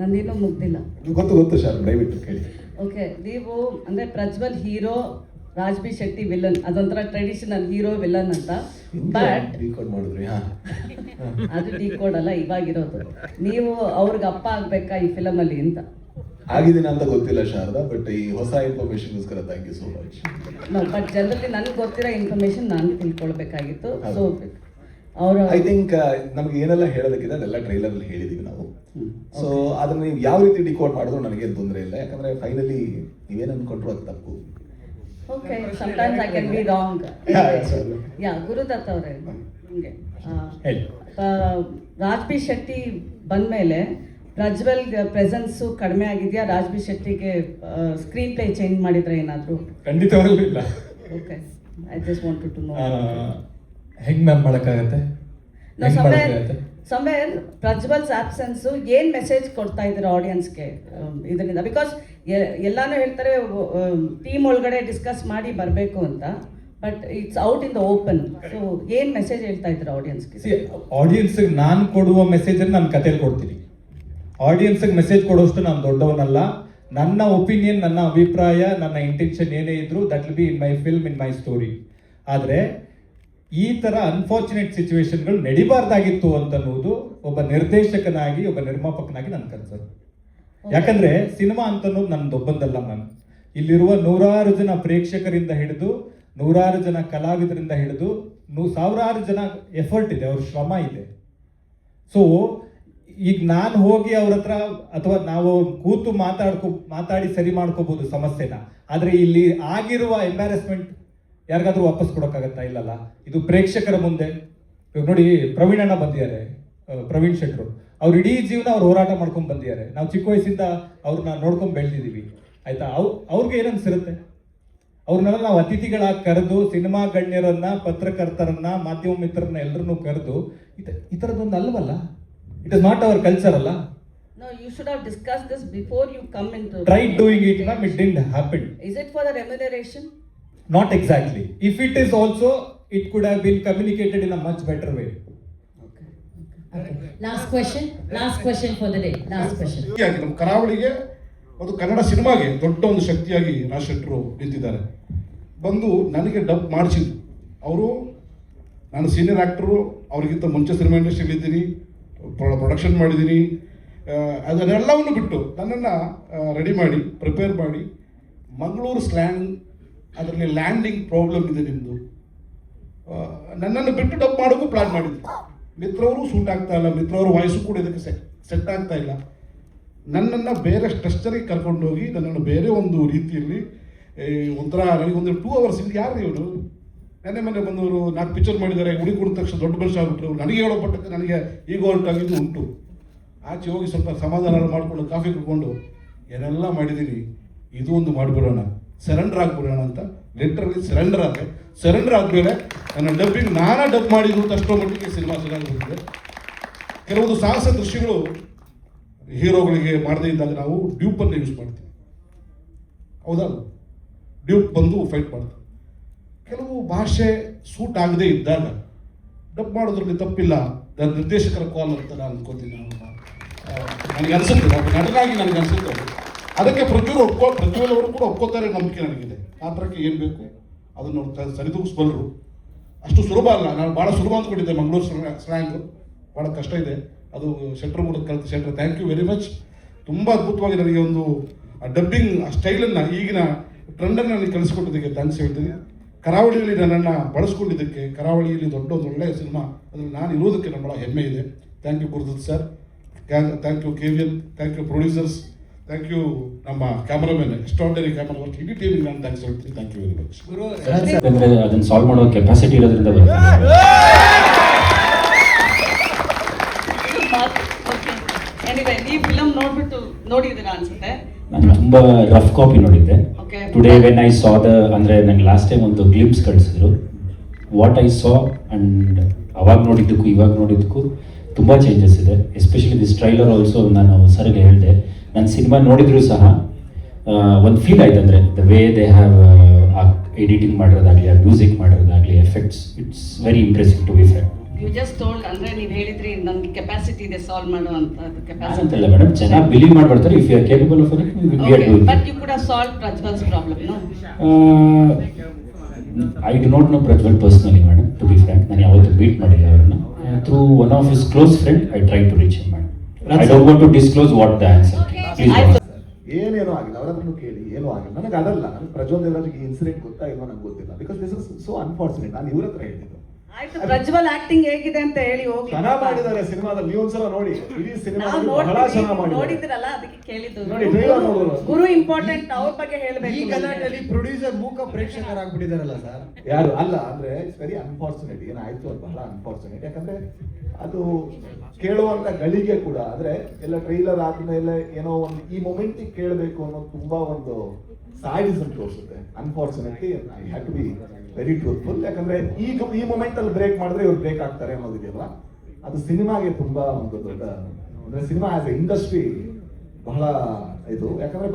ನಂದೇನೂ ಮುಗ್ದಿಲ್ಲ. ಗೊತ್ತು ಸರ್, ದಯವಿಟ್ಟು ಕೇಳಿ. ಓಕೆ, ನೀವು ಅಂದರೆ ಪ್ರಜ್ವಲ್ ಹೀರೋ, ರಾಜ್ಬಿ ಶೆಟ್ಟಿ ವಿಲನ್, ಅದೊಂಥರ ಟ್ರೆಡಿಷನಲ್ ಹೀರೋ ವಿಲನ್ ಅಂತ. ಬಟ್ ಡಿಕೋಡ್ ಮಾಡಿದ್ರಿ? ಅದು ಡಿಕೋಡ್ ಅಲ್ಲ, ಇವಾಗಿರೋದು. ನೀವು ಅವ್ರಿಗೆ ಅಪ್ಪ ಆಗ್ಬೇಕಾ ಈ ಫಿಲಮಲ್ಲಿ ಅಂತ? ಆಗಿದ್ದೀನಿ ಅಂತ ಗೊತ್ತಿಲ್ಲ ಶಾರದಾ, ಬಟ್ ಈ ಹೊಸ ಇನ್ಫಾರ್ಮೇಶನ್ಗೋಸ್ಕರ thank you so much. But ಜನರಲ್ಲಿ ನನಗೆ ಗೊತ್ತಿರೋ ಇನ್ಫಾರ್ಮೇಶನ್ ನಾನು ತಿಳ್ಕೊಳ್ಬೇಕಾಗಿತ್ತು. ಸೊ ಅವರು ಐ ಥಿಂಕ್ ನಮ್ಗೆ ಏನೆಲ್ಲ ಹೇಳೋದಕ್ಕಿದೆ ಅದೆಲ್ಲ ಟ್ರೈಲರಲ್ಲಿ ಹೇಳಿದೀವಿ ನಾವು. ಸೊ ಅದನ್ನ ನೀವು ಯಾವ ರೀತಿ ಡಿಕೋಡ್ ಮಾಡಿದ್ರು ನನಗೇನು ತೊಂದರೆ ಇಲ್ಲ. ಯಾಕಂದ್ರೆ ಫೈನಲಿ ನೀವೇನು ಅನ್ಕೊಂಡ್ರು ಅದು ತಪ್ಪು. Okay, sometimes I can be wrong. Yeah, Gurudatt ಅವರೇ, ಹಿಂಗೆ ರಾಜ್ಬಿ ಶೆಟ್ಟಿ ಬಂದಮೇಲೆ ಪ್ರಜ್ವಲ್ ಪ್ರೆಸೆನ್ಸು ಕಡಿಮೆ ಆಗಿದೆಯಾ? ರಾಜ್ಬಿ ಶೆಟ್ಟಿಗೆ ಸ್ಕ್ರೀನ್ ಪ್ಲೇ ಚೇಂಜ್ ಮಾಡಿದ್ರೆ ಏನಾದರೂ? ಖಂಡಿತವಾಗ್ಲೂ ಇಲ್ಲ. Okay, I just wanted to know. ಹೆಂಗ್ ಮ್ಯಾಮ್ ಮಾಡೋಕ್ಕಾಗತ್ತೆ? ಸಮ್ವೇರ್ ಪ್ರಜ್ವಲ್ಸ್ ಆಬ್ಸೆನ್ಸು ಏನು ಮೆಸೇಜ್ ಕೊಡ್ತಾ ಇದ್ದಾರೆ ಆಡಿಯನ್ಸ್ಗೆ ಇದರಿಂದ? ಬಿಕಾಸ್ ಎಲ್ಲಾನು ಹೇಳ್ತಾರೆ ಟೀಮ್ ಒಳಗಡೆ ಡಿಸ್ಕಸ್ ಮಾಡಿ ಬರಬೇಕು ಅಂತ, but it's out in the open. So ಏನು ಮೆಸೇಜ್ ಹೇಳ್ತಾ ಇದ್ದಾರೆ ಆಡಿಯನ್ಸ್ಗೆ? ಆಡಿಯನ್ಸ್ಗೆ ನಾನು ಕೊಡುವ ಮೆಸೇಜನ್ನು ನಾನು ಕಥೆಯಲ್ಲಿ ಕೊಡ್ತೀನಿ. ಆಡಿಯನ್ಸ್ಗೆ ಮೆಸೇಜ್ ಕೊಡೋಷ್ಟು ನಾನು ದೊಡ್ಡವನಲ್ಲ. ನನ್ನ ಒಪಿನಿಯನ್, ನನ್ನ ಅಭಿಪ್ರಾಯ, ನನ್ನ ಇಂಟೆನ್ಷನ್ ಏನೇ ಇದ್ರು that will be in my film, in my story. ಆದರೆ ಈ ಥರ ಅನ್ಫಾರ್ಚುನೇಟ್ ಸಿಚುವೇಶನ್ಗಳು ನಡಿಬಾರ್ದಾಗಿತ್ತು ಅಂತನ್ನುವುದು ಒಬ್ಬ ನಿರ್ದೇಶಕನಾಗಿ, ಒಬ್ಬ ನಿರ್ಮಾಪಕನಾಗಿ ನನ್ನ ಕನ್ಸರ್. ಯಾಕಂದ್ರೆ ಸಿನಿಮಾ ಅಂತನ್ನೋದು ನನ್ನದೊಬ್ಬಂದಲ್ಲ ಮ್ಯಾಮ್. ಇಲ್ಲಿರುವ ನೂರಾರು ಜನ ಪ್ರೇಕ್ಷಕರಿಂದ ಹಿಡಿದು, ನೂರಾರು ಜನ ಕಲಾವಿದರಿಂದ ಹಿಡಿದು, ಸಾವಿರಾರು ಜನ ಎಫರ್ಟ್ ಇದೆ, ಅವ್ರ ಶ್ರಮ ಇದೆ. ಸೊ ಈಗ ನಾನು ಹೋಗಿ ಅವ್ರ ಹತ್ರ ಅಥವಾ ನಾವು ಕೂತು ಮಾತಾಡಿ ಸರಿ ಮಾಡ್ಕೋಬಹುದು ಸಮಸ್ಯೆನ. ಆದರೆ ಇಲ್ಲಿ ಆಗಿರುವ ಎಂಬ್ಯಾರಸ್ಮೆಂಟ್ ಯಾರಿಗಾದ್ರೂ ವಾಪಸ್ ಕೊಡೋಕ್ಕಾಗತ್ತಾ? ಇಲ್ಲಲ್ಲ. ಇದು ಪ್ರೇಕ್ಷಕರ ಮುಂದೆ. ಇವಾಗ ನೋಡಿ, ಪ್ರವೀಣ್ ಅಣ್ಣ ಬಂದಿದ್ದಾರೆ, ಪ್ರವೀಣ್ ಶೆಟ್ರು. ಅವ್ರು ಇಡೀ ಜೀವನ ಅವ್ರು ಹೋರಾಟ ಮಾಡ್ಕೊಂಡು ಬಂದಿದ್ದಾರೆ. ನಾವು ಚಿಕ್ಕ ವಯಸ್ಸಿಂದ ಅವ್ರನ್ನ ನೋಡ್ಕೊಂಡು ಬೆಳೆದಿದ್ದೀವಿ, ಆಯ್ತಾ? ಅವ್ರಿಗೆ ಏನನ್ಸಿರುತ್ತೆ? ಅವ್ರನ್ನೆಲ್ಲ ನಾವು ಅತಿಥಿಗಳಾಗಿ ಕರೆದು, ಸಿನಿಮಾ ಗಣ್ಯರನ್ನ, ಪತ್ರಕರ್ತರನ್ನ, ಮಾಧ್ಯಮ ಮಿತ್ರರನ್ನ ಎಲ್ಲರನ್ನೂ ಕರೆದು ಈ ಥರದ್ದೊಂದು ಅಲ್ವಲ್ಲ. It is not our culture ಅಲ್ಲ. No, you should have discussed this before you come into. Tried doing it, ma'am. It didn't happen. Is it for the remuneration? Not exactly. If it is also, it could have been communicated in a much better way. Okay. Last question for the day. Last question. ನಮ್ಮ ಕರಾವಳಿಗೆ ಒಂದು ಕನ್ನಡ ಸಿನಿಮಾಗೆ ದೊಡ್ಡ ಒಂದು ಶಕ್ತಿಯಾಗಿ ರಾಜ್ ಶೆಟ್ರು ನಿಂತಿದ್ದಾರೆ. ಬಂದು ನನಗೆ ಡಬ್ ಮಾಡಿಸಿದ್ರು ಅವರು. ನಾನು ಸೀನಿಯರ್ ಆ್ಯಕ್ಟರು, ಅವ್ರಿಗಿಂತ ಮುಂಚೆ ಸಿನಿಮಾ ಇಂಡಸ್ಟ್ರಿಯಲ್ಲಿ ಇದ್ದೀನಿ, ಪ್ರೊಡಕ್ಷನ್ ಮಾಡಿದ್ದೀನಿ. ಅದನ್ನೆಲ್ಲವನ್ನು ಬಿಟ್ಟು ನನ್ನನ್ನು ರೆಡಿ ಮಾಡಿ, ಪ್ರಿಪೇರ್ ಮಾಡಿ, ಮಂಗಳೂರು ಸ್ಲ್ಯಾಂಗ್, ಅದರಲ್ಲಿ ಲ್ಯಾಂಡಿಂಗ್ ಪ್ರಾಬ್ಲಮ್ ಇದೆ ನಿಮ್ಮದು, ನನ್ನನ್ನು ಬಿಟ್ಟು ಡಬ್ ಮಾಡೋಕ್ಕೂ ಪ್ಲಾನ್ ಮಾಡಿದ್ರು. ಮಿತ್ರವರು ಸೂಟ್ ಆಗ್ತಾ ಇಲ್ಲ, ಮಿತ್ರವರು ವಾಯ್ಸು ಕೂಡ ಇದಕ್ಕೆ ಸೆಟ್ ಆಗ್ತಾ ಇಲ್ಲ. ನನ್ನನ್ನು ಬೇರೆ ಸ್ಟ್ರಕ್ಚರಿಗೆ ಕರ್ಕೊಂಡೋಗಿ ನನ್ನನ್ನು ಬೇರೆ ಒಂದು ರೀತಿಯಲ್ಲಿ ಒಂಥರ ನನಗೊಂದು 2 hours ಇದು ಯಾರು ಇವರು ಮೊನ್ನೆ ಬಂದವರು 4 ಪಿಕ್ಚರ್ ಮಾಡಿದ್ದಾರೆ, ಹುಡಿ ಕೊಡಿದ ತಕ್ಷಣ ದೊಡ್ಡ ಮನುಷ್ಯ ಆಗ್ಬಿಟ್ರು. ನನಗೆ ಹೇಳೋ ಪಟ್ಟಕ್ಕೆ ನನಗೆ ಈಗ ಹೊರಟಾಗಿದ್ದು ಉಂಟು. ಆಚೆ ಹೋಗಿ ಸ್ವಲ್ಪ ಸಮಾಧಾನ ಮಾಡಿಕೊಂಡು ಕಾಫಿ ಕುಡ್ಕೊಂಡು ಏನೆಲ್ಲ ಮಾಡಿದ್ದೀನಿ, ಇದು ಒಂದು ಮಾಡಿಬಿಡೋಣ, ಸರೆಂಡರ್ ಆಗಿಬಿಡೋಣ ಅಂತ ಲಿಟ್ರಲಿ ಸರೆಂಡರ್ ಆದೆ. ಸರೆಂಡರ್ ಆದಮೇಲೆ ನನ್ನ ಡಬ್ಬಿಂಗ್ ನಾನಾ ಡಬ್ ಮಾಡಿದ್ದು ಅಷ್ಟೋ ಮಟ್ಟಿಗೆ ಸಿನಿಮಾ ಚೆನ್ನಾಗಿ ಬಂದಿದೆ. ಕೆಲವೊಂದು ಸಾಹಸ ದೃಶ್ಯಗಳು ಹೀರೋಗಳಿಗೆ ಮಾಡದೇ ಇದ್ದಾಗ ನಾವು ಡ್ಯೂಪನ್ನು ಯೂಸ್ ಮಾಡ್ತೀವಿ, ಹೌದಾ? ಡ್ಯೂಪ್ ಬಂದು ಫೈಟ್ ಮಾಡ್ತೀವಿ. ಕೆಲವು ಭಾಷೆ ಸೂಟ್ ಆಗದೇ ಇದ್ದಾಗ ಡಬ್ ಮಾಡೋದ್ರಲ್ಲಿ ತಪ್ಪಿಲ್ಲ, ನಿರ್ದೇಶಕರ ಕಾಲ್ ಅಂತ ನಾನು ಅನ್ಕೋತೀನಿ. ನನಗೆ ಅನಿಸುತ್ತೆ, ನಟನಾಗಿ ನನಗೆ ಅನಿಸುತ್ತೆ ಅದಕ್ಕೆ ಪ್ರಜ್ವಲ್ ಅವರು ಕೂಡ ಒಪ್ಕೋತಾರೆ ನಂಬಿಕೆ ನನಗಿದೆ. ಪಾತ್ರಕ್ಕೆ ಏನು ಬೇಕು ಅದನ್ನು ಸರಿದೂಗಿಸ್ಬಲ್ಲರು. ಅಷ್ಟು ಸುಲಭ ಅಲ್ಲ, ನಾನು ಭಾಳ ಸುಲಭ ಅಂದ್ಕೊಂಡಿದ್ದೆ. ಮಂಗಳೂರು ಸ್ಲ್ಯಾಂಗ್ ಭಾಳ ಕಷ್ಟ ಇದೆ. ಅದು ಶೆಟ್ರ್ ಕೂಡ ಕಲಿತು. ಶೆಟ್ರ್ ಥ್ಯಾಂಕ್ ಯು ವೆರಿ ಮಚ್. ತುಂಬ ಅದ್ಭುತವಾಗಿ ನನಗೆ ಒಂದು ಡಬ್ಬಿಂಗ್ ಸ್ಟೈಲನ್ನು, ಈಗಿನ ಟ್ರೆಂಡನ್ನು ನನಗೆ ಕಲಿಸ್ಕೊಟ್ಟಿದ್ದಕ್ಕೆ ಥ್ಯಾಂಕ್ಸ್ ಹೇಳ್ತೀನಿ. ಕರಾವಳಿಯಲ್ಲಿ ನನ್ನನ್ನು ಬಳಸ್ಕೊಂಡಿದ್ದಕ್ಕೆ, ಕರಾವಳಿಯಲ್ಲಿ ದೊಡ್ಡ ಒಂದು ಒಳ್ಳೆಯ ಸಿನಿಮಾ ಅದರಲ್ಲಿ ನಾನು ಇರೋದಕ್ಕೆ ನಮ್ಮ ಭಾಳ ಹೆಮ್ಮೆ ಇದೆ. Thank you Gurudatt sir, thank you KVN, thank you producers, thank you ನಮ್ಮ ಕ್ಯಾಮರಾಮನ್, ಎಕ್ಸ್ಟ್ರಾರ್ಡಿನರಿ ಕ್ಯಾಮರಾ ವರ್ಕ್, ಇಡೀ ಟೀಮಿಗೆ ನಾನು ಥ್ಯಾಂಕ್ಸ್ ಹೇಳ್ತೀನಿ. Thank you very much. ಅಂದರೆ ಅದನ್ನು ಸಾಲ್ವ್ ಮಾಡೋ ಕೆಪಾಸಿಟಿ ಇರೋದ್ರಿಂದ ಬರುತ್ತೆ. ಎನಿವೆ, ಈ ಫಿಲಮ್ ನೋಡಿದ್ದೀರಾ ಅನ್ಸುತ್ತೆ. ನಾನು ತುಂಬ ರಫ್ ಕಾಪಿ ನೋಡಿದ್ದೆ. Okay. Today when I saw ಅಂದರೆ ನಂಗೆ ಲಾಸ್ಟ್ ಟೈಮ್ ಒಂದು ಗ್ಲಿಮ್ಸ್ ಕಳಿಸಿದ್ರು. ವಾಟ್ ಐ ಸಾ ಆ್ಯಂಡ್ ಅವಾಗ ನೋಡಿದ್ದಕ್ಕೂ ಇವಾಗ ನೋಡಿದ್ದಕ್ಕೂ ತುಂಬ ಚೇಂಜಸ್ ಇದೆ. ಎಸ್ಪೆಷಲಿ ದಿಸ್ ಟ್ರೈಲರ್ ಆಲ್ಸೋ ನಾನು ಸರ್ಗೆ ಹೇಳಿದೆ, ನನ್ನ ಸಿನಿಮಾ ನೋಡಿದ್ರು ಸಹ ಒಂದು ಫೀಲ್ ಆಯ್ತು. ಅಂದರೆ the way they have editing ಮಾಡಿರೋದಾಗಲಿ, ಮ್ಯೂಸಿಕ್ ಮಾಡಿರೋದಾಗಲಿ, effects, it's very impressive to be frank. You just told, ಅಂದ್ರೆ ನೀವು ಹೇಳಿದ್ರಿ ನನಗೆ ಕೆಪಾಸಿಟಿ ಇದೆ ಸಾಲ್ವ್ ಮಾಡುವಂತ ಕೆಪಾಸಿಟಿ. ಅಂತಲ್ಲ ಮೇಡಮ್, ಚೆನ್ನಾಗಿ ಬಿಲೀವ್ ಮಾಡ್ಬಿಡ್ತಾರೆ. If you are capable of it, we are doing. But you could have solve Prajwal's problem, no? I do not know Prajwal personally madam, to be frank. ನಾನು ಯಾವತ್ತೂ ಬೀಟ್ ಮಾಡಿಲ್ಲ ಅವರನ್ನ. Through one of his close friend I try to reach him madam. I don't want to disclose what the answer. Please. ಏನೇನೋ ಆಗಿಲ್ಲ, ಅವರ ಹತ್ರನೂ ಕೇಳಿ, ಏನೂ ಆಗಿಲ್ಲ. ನನಗೆ ಅದಲ್ಲ, ನನಗೆ ಪ್ರಜ್ವಲ್ ದೇವರಾಜ್ಗೆ ಈ ಇನ್ಸಿಡೆಂಟ್ ಗೊತ್ತಾಗಿಲ್ವ ನನಗೆ ಗೊತ್ತಿಲ್ಲ. Because this is so unfortunate. ನಾನು ಇವ್ರ ಹತ್ರ ಹೇಳಿದ್ದು. ಆಯ್ತು, ಪ್ರಜ್ವಲ್ ಆಕ್ಟಿಂಗ್ ಹೇಗಿದೆ ಅಂತ ಹೇಳಿ ಹೋಗಿ. ಚೆನ್ನಾಗಿ ಮಾಡಿದ್ದಾರೆ ಸಿನಿಮಾದಲ್ಲಿ, ನೀವು ಒಂದ್ಸಲ ನೋಡಿ. ಇಡೀ ಸಿನಿಮಾ ನಾವು ಬಹಳ ಚೆನ್ನಾಗಿ ಮಾಡಿದ್ದಾರೆ. ನೋಡಿದ್ರಲ್ಲ, ಅದಕ್ಕೆ ಕೇಳಿದ್ದು. ನೋಡಿ, ಟ್ರೈಲರ್ ನೋಡೋದು. ಗುರು ಇಂಪಾರ್ಟೆಂಟ್, ಅವ್ರ ಬಗ್ಗೆ ಹೇಳಬೇಕು. ಈ ಕನ್ನಡದಲ್ಲಿ ಪ್ರೊಡ್ಯೂಸರ್ ಮೂಕ ಪ್ರೇಕ್ಷಕರಾಗ್ಬಿಟ್ಟಿದಾರಲ್ಲ ಸರ್. ಯಾರು ಅಲ್ಲ ಅಂದ್ರೆ ಇಟ್ಸ್ ವೆರಿ ಅನ್ಫಾರ್ಚುನೇಟ್. ಏನಾಯ್ತು ಅದು ಬಹಳ ಅನ್ಫಾರ್ಚುನೇಟ್. ಯಾಕಂದ್ರೆ ಅದು ಕೇಳುವಂತ ಗಳಿಗೆ ಕೂಡ, ಅಂದ್ರೆ ಎಲ್ಲ ಟ್ರೈಲರ್ ಆದ್ಮೇಲೆ ಏನೋ ಒಂದು ಈ ಮೊಮೆಂಟಿಗೆ ಕೇಳಬೇಕು ಅನ್ನೋದು ತುಂಬಾ ಒಂದು ಸಾಡಿಸಮ್ ತೋರಿಸುತ್ತೆ. Unfortunately I have to be very truthful. ಯಾಕಂದ್ರೆ ಈ ಮೊಮೆಂಟ್ ಅಲ್ಲಿ ಬ್ರೇಕ್ ಮಾಡಿದ್ರೆ ಇವ್ರು ಬ್ರೇಕ್ ಆಗ್ತಾರೆ ಅನ್ನೋದಿದೆಯಲ್ಲ, ಅದು ಸಿನಿಮಾಗೆ ತುಂಬಾ ಒಂದು ದೊಡ್ಡ, ಅಂದ್ರೆ ಸಿನಿಮಾ ಆಸ್ ಎ ಇಂಡಸ್ಟ್ರಿ ಬಹಳ ಇದು. ಯಾಕಂದ್ರೆ